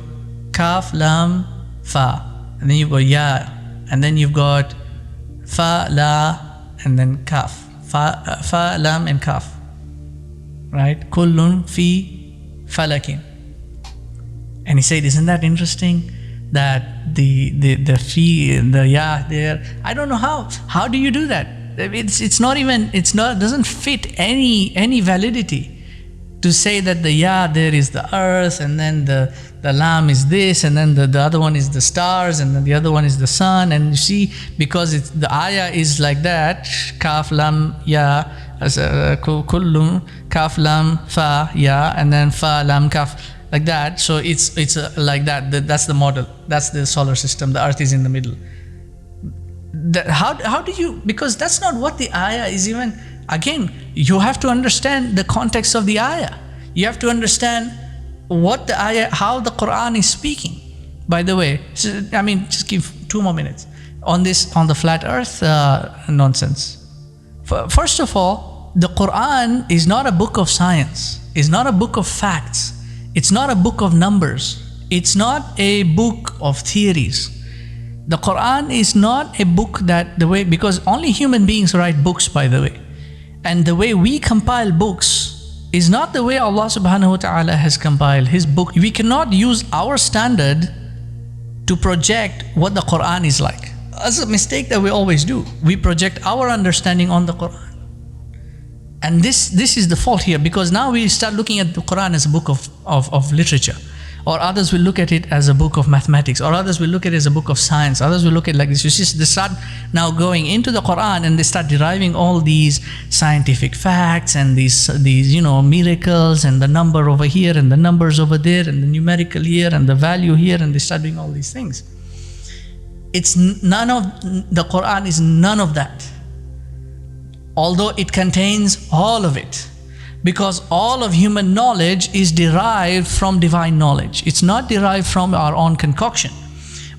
kaf, lam, fa, and then you've got ya, and then you've got fa, la, and then kaf. Fa, lam, and kaf. Right? Kullun fi falakin. And he said, isn't that interesting? That the fi, the ya there, I don't know how do you do that? Doesn't fit any validity to say that the ya there is the earth, and then the lam is this, and then the other one is the stars, and then the other one is the sun. And you see, because the ayah is like that, kaf, lam, ya, kullum, kaf, lam, fa, ya, and then fa, lam, kaf, like that. So it's like that. That's the model. That's the solar system. The earth is in the middle. How do you, because that's not what the ayah is even. Again, you have to understand the context of the ayah. You have to understand what the ayah, how the Quran is speaking. By the way, I mean, just give 2 more minutes on the flat earth nonsense. First of all, the Quran is not a book of science. It's not a book of facts. It's not a book of numbers. It's not a book of theories. The Quran is not a book because only human beings write books, by the way. And the way we compile books is not the way Allah subhanahu wa ta'ala has compiled His book. We cannot use our standard to project what the Quran is like. That's a mistake that we always do. We project our understanding on the Quran. And this is the fault here, because now we start looking at the Quran as a book of literature, or others will look at it as a book of mathematics, or others will look at it as a book of science, others will look at it like this. You see, they start now going into the Quran and they start deriving all these scientific facts and these miracles and the number over here and the numbers over there and the numerical here and the value here, and they start doing all these things. The Quran is none of that, although it contains all of it. Because all of human knowledge is derived from divine knowledge. It's not derived from our own concoction.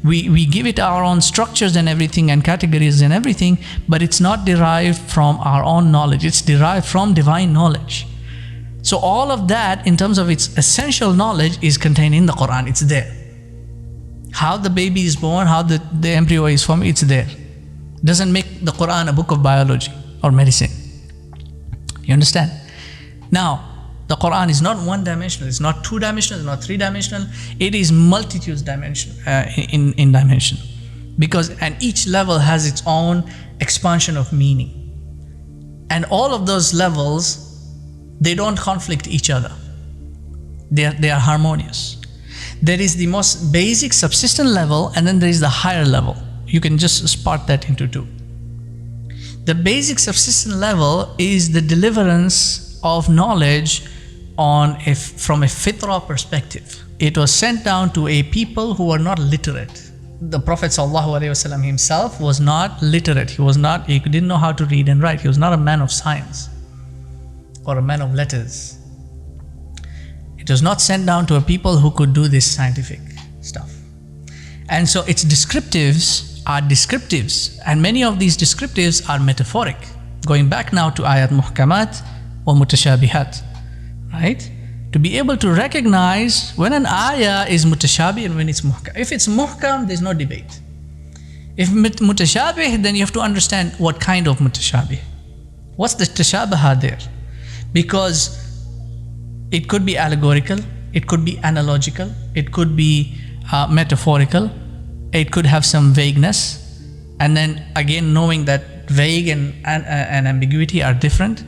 We give it our own structures and everything and categories and everything, but it's not derived from our own knowledge. It's derived from divine knowledge. So all of that, in terms of its essential knowledge, is contained in the Quran. It's there. How the baby is born, how the embryo is formed, it's there. Doesn't make the Quran a book of biology or medicine. You understand? Now, the Quran is not one-dimensional, it's not two-dimensional, it's not three-dimensional, it is multitude-dimensional in dimension. And each level has its own expansion of meaning. And all of those levels, they don't conflict each other. They are harmonious. There is the most basic subsistent level, and then there is the higher level. You can just spot that into two. The basic subsistent level is the deliverance of knowledge from a fitrah perspective. It was sent down to a people who were not literate. The Prophet ﷺ himself was not literate. He didn't know how to read and write. He was not a man of science or a man of letters. It was not sent down to a people who could do this scientific stuff. And so its descriptives are descriptives, and many of these descriptives are metaphoric. Going back now to ayat muhkamat or mutashabihat, right? To be able to recognize when an ayah is mutashabih and when it's muhkam. If it's muhkam, there's no debate. If mutashabih, then you have to understand what kind of mutashabih. What's the tashabaha there? Because it could be allegorical, it could be analogical, it could be metaphorical, it could have some vagueness, and then again knowing that vague and ambiguity are different.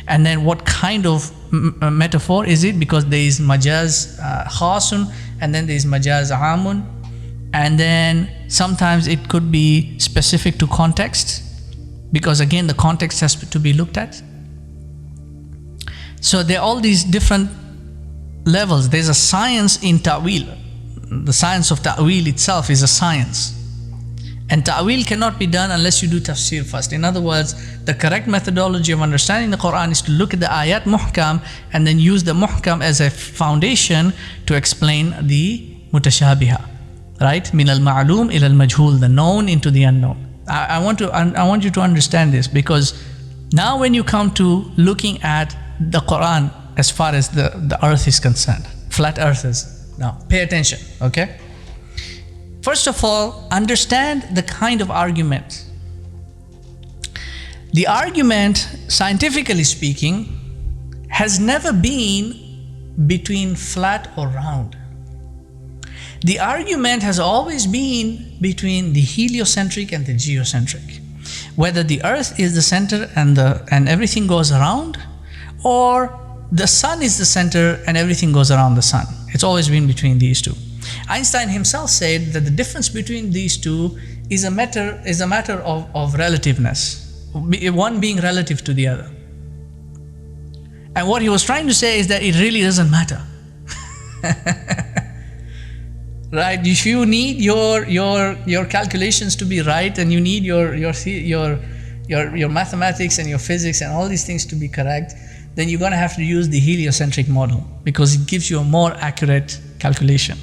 And then what kind of metaphor is it? Because there is majaz khasun, and then there is majaz amun, and then sometimes it could be specific to context, because again the context has to be looked at. So there are all these different levels. There's a science in ta'wil. The science of ta'wil itself is a science. And ta'wil cannot be done unless you do tafsir first. In other words, the correct methodology of understanding the Quran is to look at the ayat muhkam and then use the muhkam as a foundation to explain the mutashabiha. Right? Min al-ma'lum ila al-majhul, the known into the unknown. I want you to understand this, because now when you come to looking at the Quran as far as the earth is concerned, flat earthers, now pay attention, okay? First of all, understand the kind of argument. The argument, scientifically speaking, has never been between flat or round. The argument has always been between the heliocentric and the geocentric. Whether the earth is the center and everything goes around, or the sun is the center and everything goes around the sun. It's always been between these two. Einstein himself said that the difference between these two is a matter of relativeness, one being relative to the other. And what he was trying to say is that it really doesn't matter. Right? If you need your calculations to be right, and you need your mathematics and your physics and all these things to be correct, then you're going to have to use the heliocentric model, because it gives you a more accurate calculation.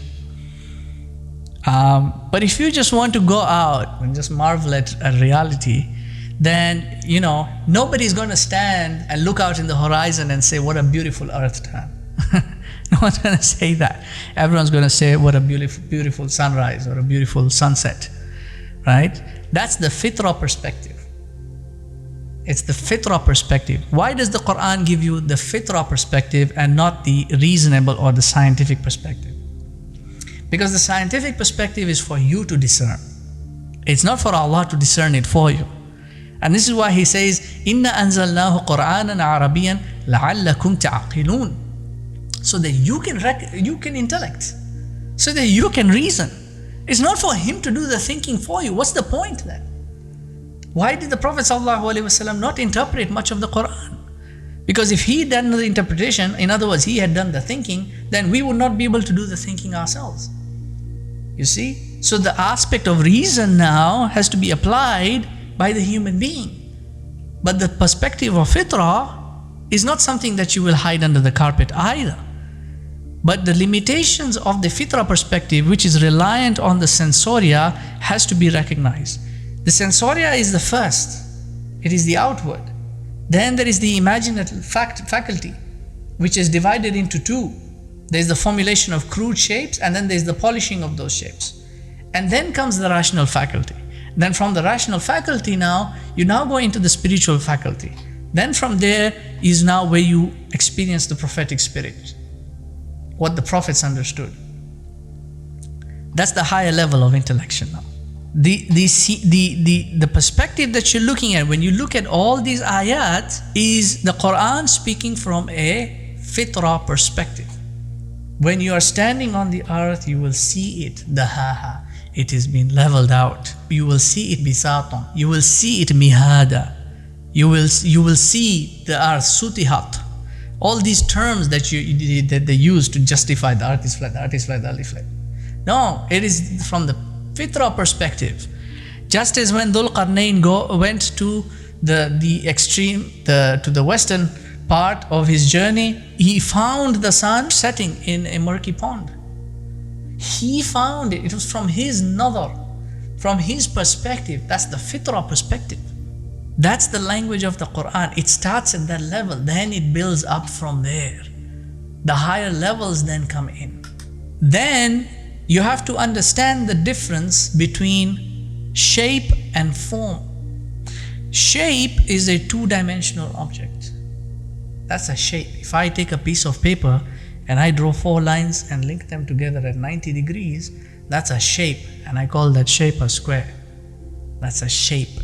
But if you just want to go out and just marvel at reality, then nobody's going to stand and look out in the horizon and say, what a beautiful earth time. No one's going to say that. Everyone's going to say, what a beautiful sunrise or a beautiful sunset, right? That's the fitrah perspective. It's the fitrah perspective. Why does the Quran give you the fitrah perspective and not the reasonable or the scientific perspective? Because the scientific perspective is for you to discern. It's not for Allah to discern it for you. And this is why he says, إِنَّا أَنزَلْنَاهُ قُرْآنًا عَرَبِيًّا لَعَلَّكُمْ تَعْقِلُونَ. So that you can intellect, so that you can reason. It's not for him to do the thinking for you. What's the point then? Why did the Prophet ﷺ not interpret much of the Quran? Because if he had done the interpretation, in other words, he had done the thinking, then we would not be able to do the thinking ourselves. You see? So the aspect of reason now has to be applied by the human being. But the perspective of fitrah is not something that you will hide under the carpet either. But the limitations of the fitrah perspective, which is reliant on the sensoria, has to be recognized. The sensoria is the first. It is the outward. Then there is the imaginative faculty, which is divided into two. There is the formulation of crude shapes, and then there is the polishing of those shapes. And then comes the rational faculty. Then from the rational faculty now, you now go into the spiritual faculty. Then from there is now where you experience the prophetic spirit, what the prophets understood. That's the higher level of intellection now. The perspective that you're looking at when you look at all these ayat is the Quran speaking from a fitrah perspective. When you are standing on the earth, you will see it dahaha. It has been leveled out. You will see it bisatan. You will see it mihada. You will see the earth sutihat. All these terms that they use to justify the earth is flat, the earth is flat, the earth is flat. No, it is from the fitrah perspective. Just as when Dhul Qarnayn went to the extreme, to the western part of his journey, he found the sun setting in a murky pond. He found it. It was from his nazar, from his perspective. That's the fitrah perspective. That's the language of the Quran. It starts at that level, then it builds up from there. The higher levels then come in. Then you have to understand the difference between shape and form. Shape is a two-dimensional object. That's a shape. If I take a piece of paper and I draw 4 lines and link them together at 90 degrees, that's a shape, and I call that shape a square. That's a shape.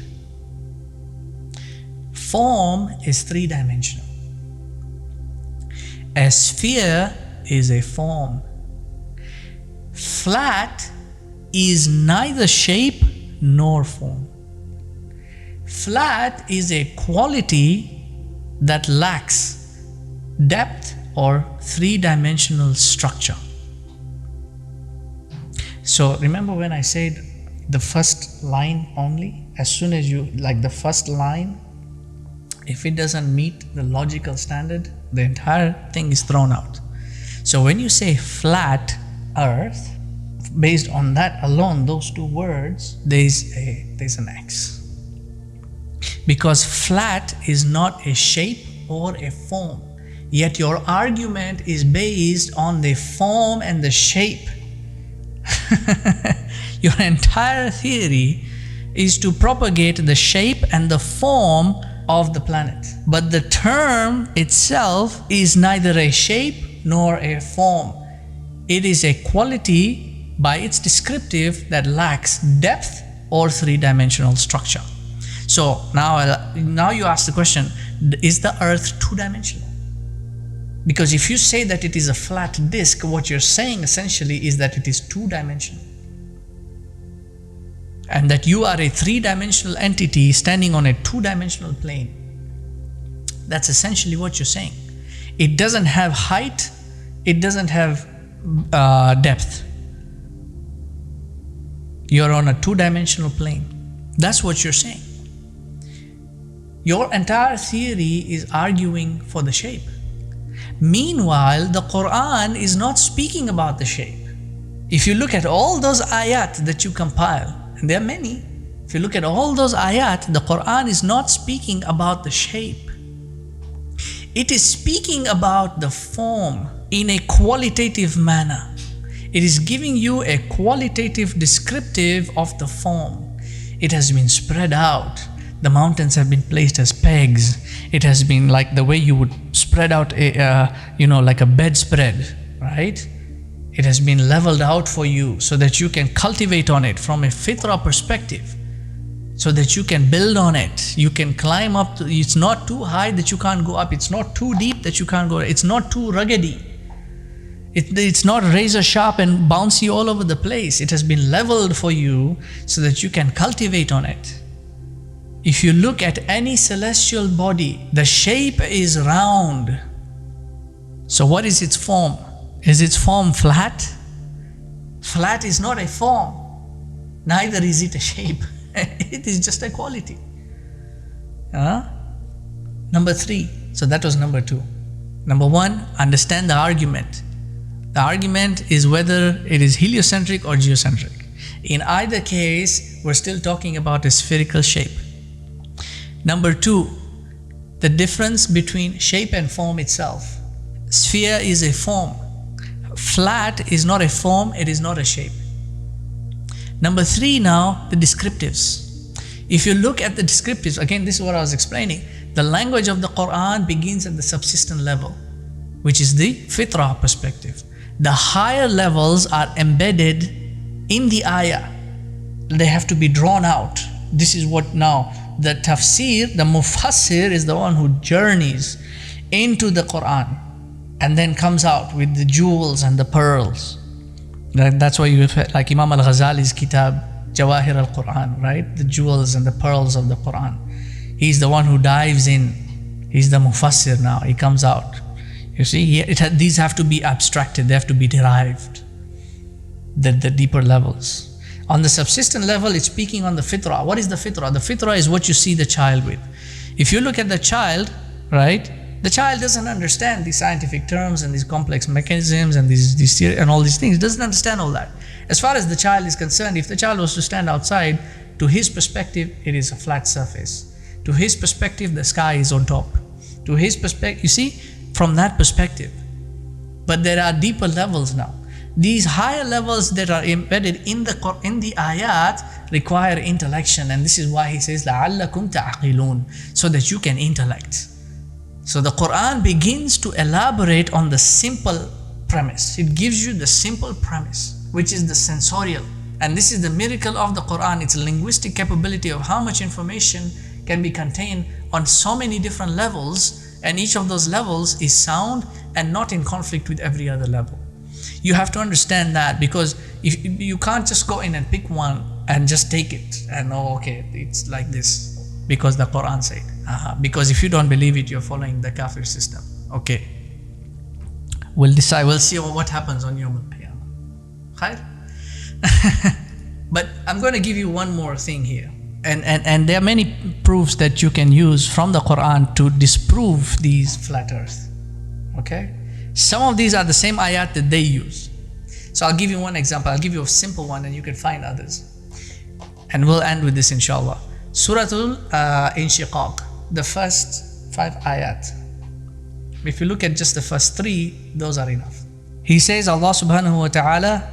Form is 3-dimensional. A sphere is a form. Flat is neither shape nor form. Flat is a quality that lacks depth or 3-dimensional structure. So remember when I said the first line only? As soon as you, like the first line, if it doesn't meet the logical standard, the entire thing is thrown out. So when you say flat earth, based on that alone, those 2 words, there's an X. Because flat is not a shape or a form. Yet your argument is based on the form and the shape. Your entire theory is to propagate the shape and the form of the planet. But the term itself is neither a shape nor a form. It is a quality by its descriptive that lacks depth or 3-dimensional structure. So now you ask the question, is the earth 2-dimensional? Because if you say that it is a flat disk, what you're saying essentially is that it is 2-dimensional. And that you are a 3-dimensional entity standing on a 2-dimensional plane. That's essentially what you're saying. It doesn't have height, it doesn't have depth. You're on a 2-dimensional plane. That's what you're saying. Your entire theory is arguing for the shape. Meanwhile, the Quran is not speaking about the shape. If you look at all those ayat that you compile, and there are many, if you look at all those ayat, the Quran is not speaking about the shape. It is speaking about the form in a qualitative manner. It is giving you a qualitative descriptive of the form. It has been spread out. The mountains have been placed as pegs. It has been like the way you would spread out like a bedspread, right? It has been leveled out for you so that you can cultivate on it from a fitrah perspective. so that you can build on it. You can climb up. It's not too high that you can't go up. It's not too deep that you can't go. It's not too ruggedy. It's not razor sharp and bouncy all over the place. It has been leveled for you so that you can cultivate on it. If you look at any celestial body, the shape is round. So what is its form? Is its form flat? Flat is not a form. Neither is it a shape. It is just a quality. Number 3. So that was number 2. Number 1, understand the argument. The argument is whether it is heliocentric or geocentric. In either case, we're still talking about a spherical shape. Number 2, the difference between shape and form itself. Sphere is a form. Flat is not a form, it is not a shape. Number 3 now, the descriptives. If you look at the descriptives, again, this is what I was explaining. The language of the Quran begins at the subsistent level, which is the fitrah perspective. The higher levels are embedded in the ayah. They have to be drawn out. This is what now, the tafsir, the mufassir is the one who journeys into the Quran and then comes out with the jewels and the pearls. That's why you have like Imam al-Ghazali's kitab, Jawahir al-Quran, right? The jewels and the pearls of the Quran. He's the one who dives in. He's the mufassir now. He comes out. You see, these have to be abstracted. They have to be derived. The deeper levels. On the subsistent level, it's speaking on the fitrah. What is the fitrah? The fitrah is what you see the child with. If you look at the child, right? The child doesn't understand these scientific terms and these complex mechanisms and these and all these things. He doesn't understand all that. As far as the child is concerned, if the child was to stand outside, to his perspective, it is a flat surface. To his perspective, the sky is on top. To his perspective, you see, from that perspective. But there are deeper levels now. These higher levels that are embedded in the ayat require intellection, and this is why he says لَعَلَّكُمْ تَعْقِلُونَ, so that you can intellect. So the Quran begins to elaborate on the simple premise. It gives you the simple premise, which is the sensorial. And this is the miracle of the Quran. It's a linguistic capability of how much information can be contained on so many different levels, and each of those levels is sound and not in conflict with every other level. You have to understand that, because if you can't just go in and pick one and just take it and okay, it's like this because the Quran said. Because if you don't believe it, you're following the kafir system. Okay, we'll decide. We'll see what happens on Yawm al-Qiyamah. But I'm going to give you one more thing here, and there are many proofs that you can use from the Quran to disprove these flat earth. Okay, some of these are the same ayat that they use. So I'll give you one example. I'll give you a simple one, and you can find others. And we'll end with this, inshallah. Suratul Inshiqaq, the first 5 ayat. If you look at just the first 3, those are enough. He says, Allah subhanahu wa ta'ala,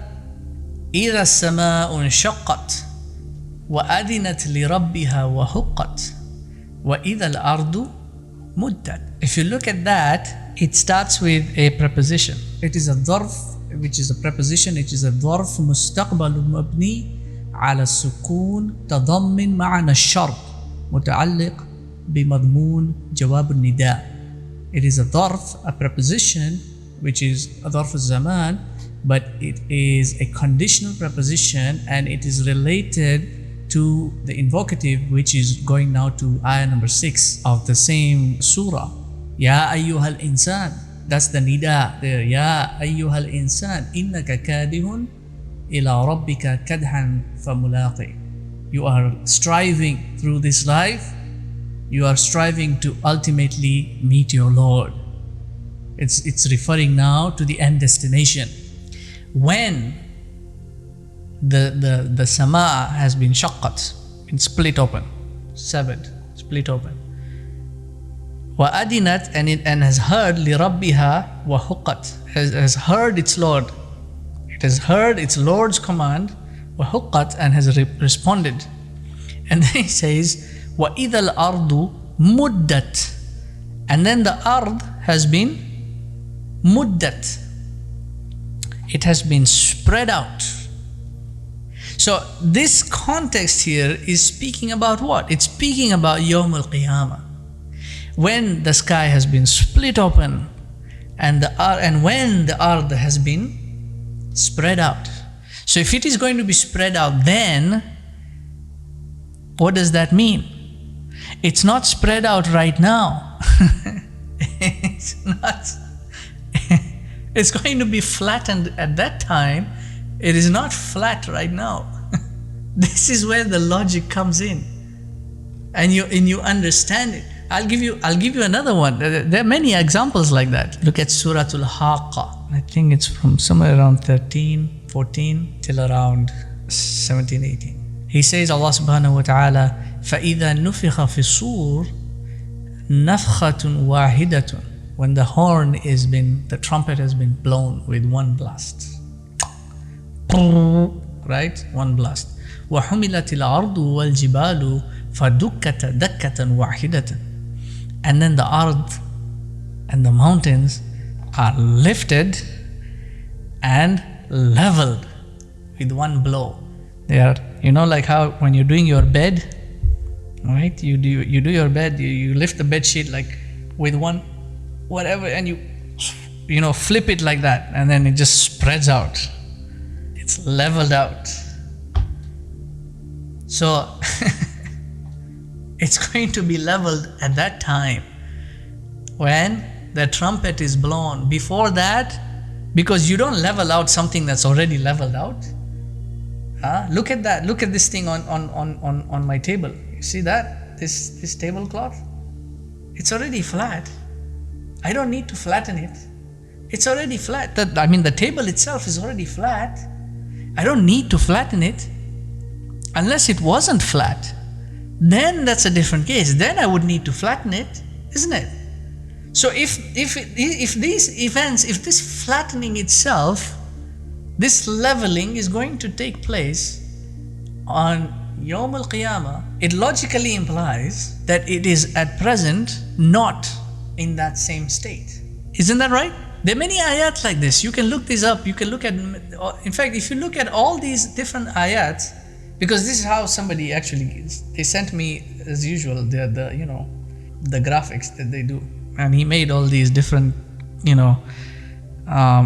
إِذَا السَّمَاءُ انشَقَّتْ وَأَذِنَتْ لِرَبِّهَا وَحُقَّتْ وَإِذَا الْأَرْضُ مُدَّتْ. If you look at that, it starts with a preposition. It is a dharf, which is a preposition. It is a dharf مستقبل مبني على السكون تضمن معنى الشرط متعلق بمضمون جواب النداء. It is a dharf, a preposition, which is a dharf al-zaman, but it is a conditional preposition, and it is related to the invocative, which is going now to ayah number 6 of the same surah. Ya ayyuhal insan. That's the nida there. Ya ayyuhal insan innaka kadihun ila rabbika kadhan famulaqi. You are striving through this life. You are striving to ultimately meet your Lord. It's referring now to the end destination. When the sama has been shaqqat, been split open, severed, split open. وَأَدِنَتْ, and has heard لِرَبِّهَا وَحُقَّتْ, has heard its Lord. It has heard its Lord's command, وَحُقَّتْ, and has responded. And then he says, وَإِذَا الْأَرْضُ مُدَّتْ, and then the ard has been muddat. It has been spread out. So this context here is speaking about what? It's speaking about Yawm al-Qiyamah, when the sky has been split open and when the earth has been spread out. So if it is going to be spread out, then what does that mean? It's not spread out right now. It's not. It's going to be flattened at that time. It is not flat right now. This is where the logic comes in, and you understand it. I'll give you another one. There are many examples like that. Look at Surah Al-Haqqa. I think it's from somewhere around 13, 14 till around 17, 18. He says, Allah subhanahu wa ta'ala, فَإِذَا نُفِخَ فِي الصُّورِ نَفْخَةٌ وَاحِدَةٌ. When the the trumpet has been blown with one blast. Right? One blast. وَحُمِلَتِ الْأَرْضُ وَالْجِبَالُ فَدُكَّةَ دَكَّةً وَاحِدَةً. And then the earth and the mountains are lifted and leveled with one blow. They are, like how when you're doing your bed, right? You do your bed, you lift the bed sheet like with one whatever, and you flip it like that, and then it just spreads out. It's leveled out. So it's going to be leveled at that time when the trumpet is blown. Before that, because you don't level out something that's already leveled out. Look at that. Look at this thing on my table. You see that? This tablecloth? It's already flat. I don't need to flatten it. It's already flat. The table itself is already flat. I don't need to flatten it. Unless it wasn't flat, then that's a different case. Then I would need to flatten it, isn't it? So if these events, if this flattening itself, this leveling is going to take place on Yawm al-Qiyamah, it logically implies that it is at present not in that same state. Isn't that right? There are many ayats like this. You can look these up. You can look at, in fact, if you look at all these different ayats, because this is how somebody they sent me, as usual, the graphics that they do. And he made all these different,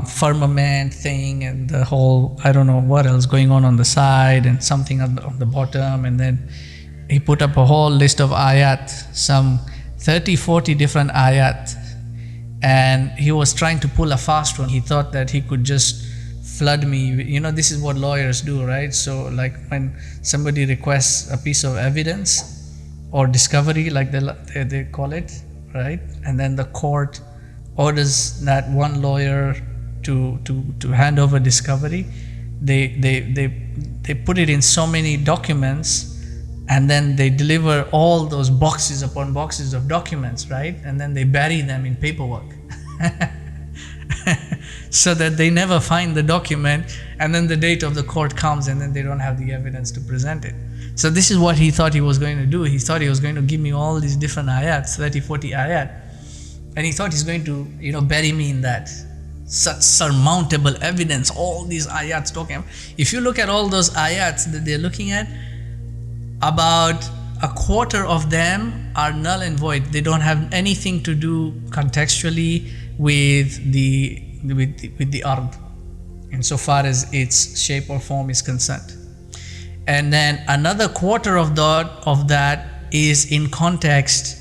firmament thing and the whole, I don't know what else going on the side and something on the bottom. And then he put up a whole list of ayat, some 30, 40 different ayat. And he was trying to pull a fast one. He thought that he could just flood me. This is what lawyers do, right? So like when somebody requests a piece of evidence or discovery, like they call it, right? And then the court orders that one lawyer to hand over discovery. They put it in so many documents, and then they deliver all those boxes upon boxes of documents, right? And then they bury them in paperwork. So that they never find the document, and then the date of the court comes and then they don't have the evidence to present it. So this is what he thought he was going to do. He thought he was going to give me all these different ayats, 30, 40 ayat, and he thought he's going to, bury me in that. Such surmountable evidence, all these ayats talking. If you look at all those ayats that they're looking at, about a quarter of them are null and void. They don't have anything to do contextually with the ard, insofar as its shape or form is concerned. And then another quarter of that is in context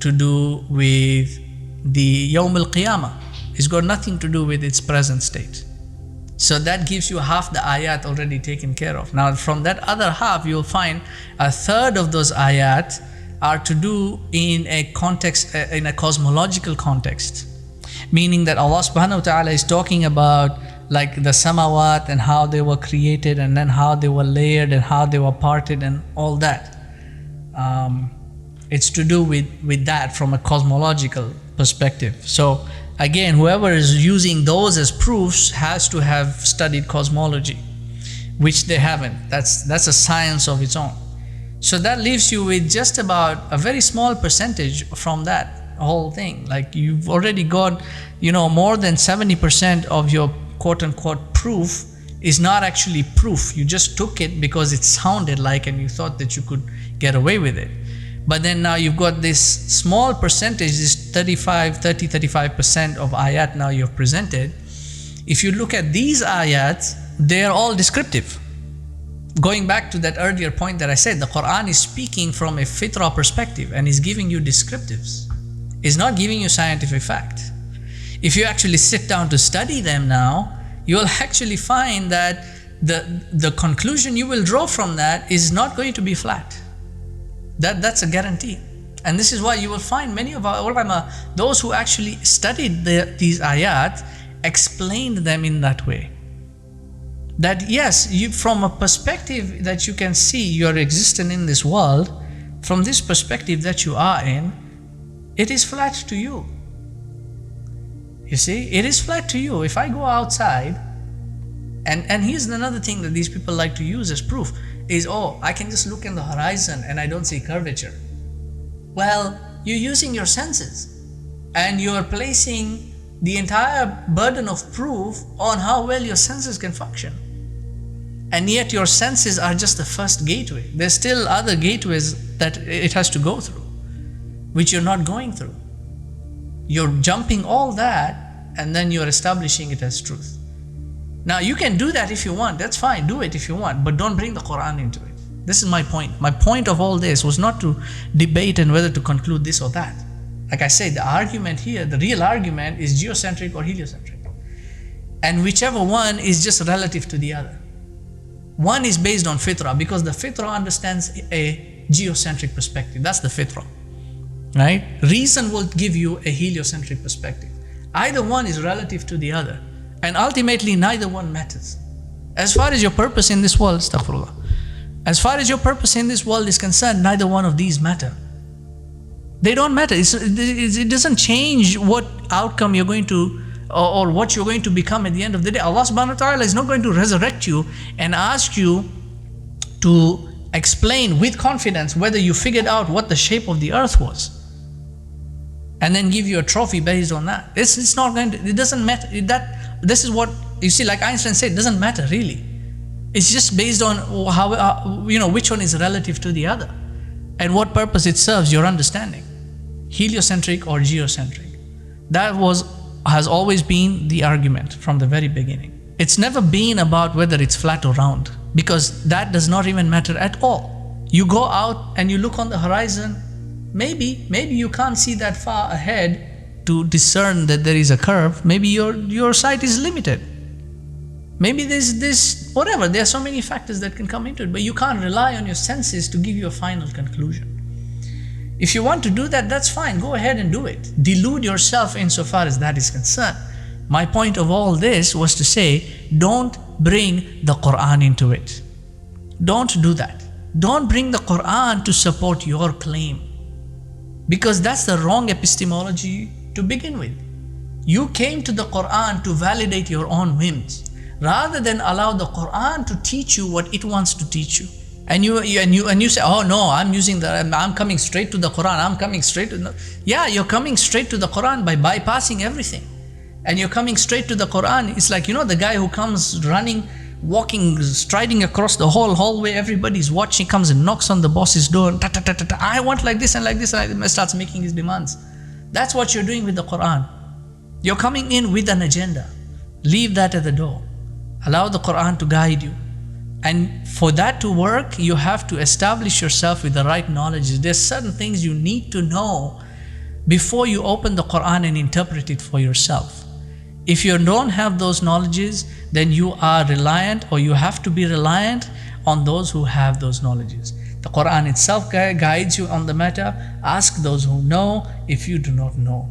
to do with the Yawm al-Qiyamah. It's got nothing to do with its present state. So that gives you half the ayat already taken care of. Now from that other half, you'll find a third of those ayat are to do in a context, in a cosmological context. Meaning that Allah subhanahu wa ta'ala is talking about like the samawat and how they were created, and then how they were layered and how they were parted and all that. It's to do with that from a cosmological perspective. So again, whoever is using those as proofs has to have studied cosmology, which they haven't. That's a science of its own. So that leaves you with just about a very small percentage from that whole thing. Like you've already got, more than 70% of your quote-unquote proof is not actually proof. You just took it because it sounded like, and you thought that you could get away with it. But then now you've got this small percentage, this 35% of ayat now you've presented. If you look at these ayat, they are all descriptive. Going back to that earlier point that I said, the Quran is speaking from a fitrah perspective and is giving you descriptives. It's not giving you scientific fact. If you actually sit down to study them now, you'll actually find that the conclusion you will draw from that is not going to be flat. That's a guarantee. And this is why you will find many of our ulama, those who actually studied these ayat, explained them in that way. That yes, from a perspective that you can see you're existing in this world, from this perspective that you are in, it is flat to you. You see, it is flat to you. If I go outside, and here's another thing that these people like to use as proof, is, oh, I can just look in the horizon and I don't see curvature. Well, you're using your senses and you're placing the entire burden of proof on how well your senses can function. And yet your senses are just the first gateway. There's still other gateways that it has to go through, which you're not going through. You're jumping all that and then you're establishing it as truth. Now you can do that if you want, that's fine, do it if you want, but don't bring the Quran into it. This is my point. My point of all this was not to debate and whether to conclude this or that. Like I said, the argument here, the real argument is geocentric or heliocentric. And whichever one is just relative to the other. One is based on fitrah because the fitrah understands a geocentric perspective. That's the fitrah, right? Reason will give you a heliocentric perspective. Either one is relative to the other. And ultimately, neither one matters. As far as your purpose in this world, astaghfirullah, as far as your purpose in this world is concerned, neither one of these matter. They don't matter. It doesn't change what outcome you're going to, or what you're going to become at the end of the day. Allah subhanahu wa ta'ala is not going to resurrect you and ask you to explain with confidence whether you figured out what the shape of the earth was, and then give you a trophy based on that. It's not going to, it doesn't matter. This is what, you see, like Einstein said, it doesn't matter really. It's just based on how, which one is relative to the other and what purpose it serves your understanding. Heliocentric or geocentric. That has always been the argument from the very beginning. It's never been about whether it's flat or round, because that does not even matter at all. You go out and you look on the horizon, maybe you can't see that far ahead to discern that there is a curve. Maybe your sight is limited. Maybe there's this, whatever, there are so many factors that can come into it, but you can't rely on your senses to give you a final conclusion. If you want to do that, that's fine, go ahead and do it. Delude yourself insofar as that is concerned. My point of all this was to say, don't bring the Quran into it. Don't do that. Don't bring the Quran to support your claim, because that's the wrong epistemology to begin with. You came to the Quran to validate your own whims, rather than allow the Quran to teach you what it wants to teach you. And you say, oh no, I'm coming straight to the Quran. I'm coming straight to yeah, you're coming straight to the Quran by bypassing everything. And you're coming straight to the Quran. It's like, the guy who comes running, walking, striding across the whole hallway, everybody's watching, comes and knocks on the boss's door, and I want like this and like this, and starts making his demands. That's what you're doing with the Quran. You're coming in with an agenda. Leave that at the door. Allow the Quran to guide you. And for that to work, you have to establish yourself with the right knowledge. There's certain things you need to know before you open the Quran and interpret it for yourself. If you don't have those knowledges, then you are reliant, or you have to be reliant on those who have those knowledges. The Quran itself guides you on the matter. Ask those who know if you do not know.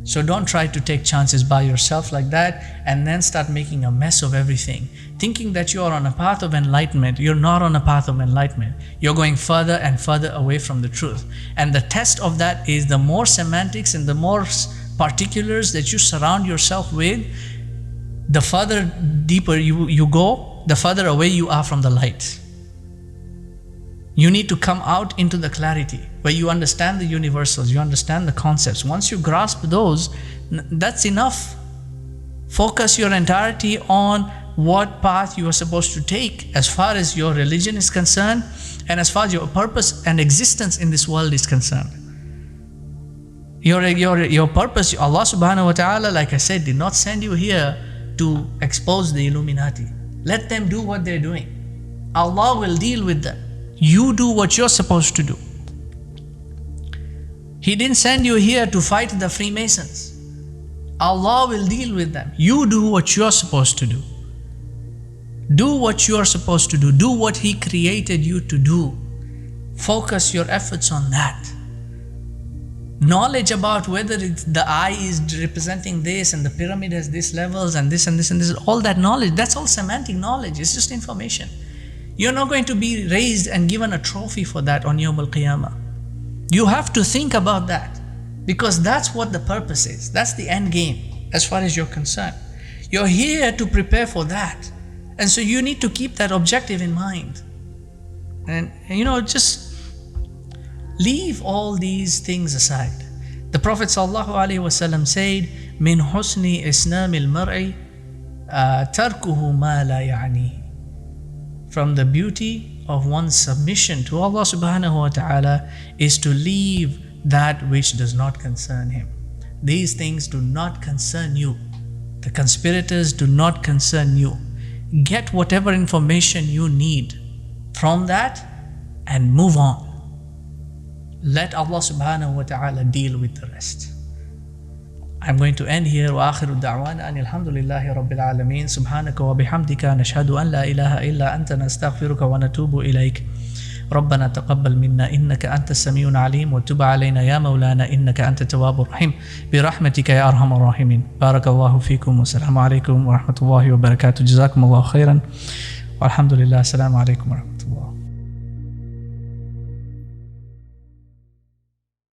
So don't try to take chances by yourself like that and then start making a mess of everything, thinking that you are on a path of enlightenment. You're not on a path of enlightenment. You're going further and further away from the truth. And the test of that is the more semantics and the more particulars that you surround yourself with, the further deeper you go, the further away you are from the light. You need to come out into the clarity where you understand the universals, you understand the concepts. Once you grasp those, that's enough. Focus your entirety on what path you are supposed to take as far as your religion is concerned and as far as your purpose and existence in this world is concerned. Your purpose, Allah subhanahu wa ta'ala, like I said, did not send you here to expose the Illuminati. Let them do what they're doing. Allah will deal with them. You do what you're supposed to do. He didn't send you here to fight the Freemasons. Allah will deal with them. You do what you're supposed to do. Do what you're supposed to do. Do what He created you to do. Focus your efforts on that. Knowledge about whether the eye is representing this and the pyramid has this levels and this and this and this, all that knowledge, that's all semantic knowledge. It's just information. You're not going to be raised and given a trophy for that on Yawm al-Qiyamah. You have to think about that, because that's what the purpose is. That's the end game as far as you're concerned. You're here to prepare for that. And so you need to keep that objective in mind. And just leave all these things aside. The Prophet ﷺ said, "Min husni islamil mar'i tarkuhu ma la ya'ni." From the beauty of one's submission to Allah subhanahu wa ta'ala is to leave that which does not concern Him. These things do not concern you. The conspirators do not concern you. Get whatever information you need from that and move on. Let Allah subhanahu wa ta'ala deal with the rest. I'm going to end here. وآخر دعوانا أن الحمد لله رب العالمين سبحانك وبحمدك نشهد أن لا إله إلا أنت نستغفرك ونتوب إليك ربنا تقبل منا إنك أنت السميع العليم وتب علينا يا مولانا إنك أنت التواب الرحيم برحمتك يا أرحم الراحمين. بارك الله فيكم والسلام عليكم ورحمة الله وبركاته. جزاكم الله خيرا والحمد لله. السلام عليكم ورحمة الله.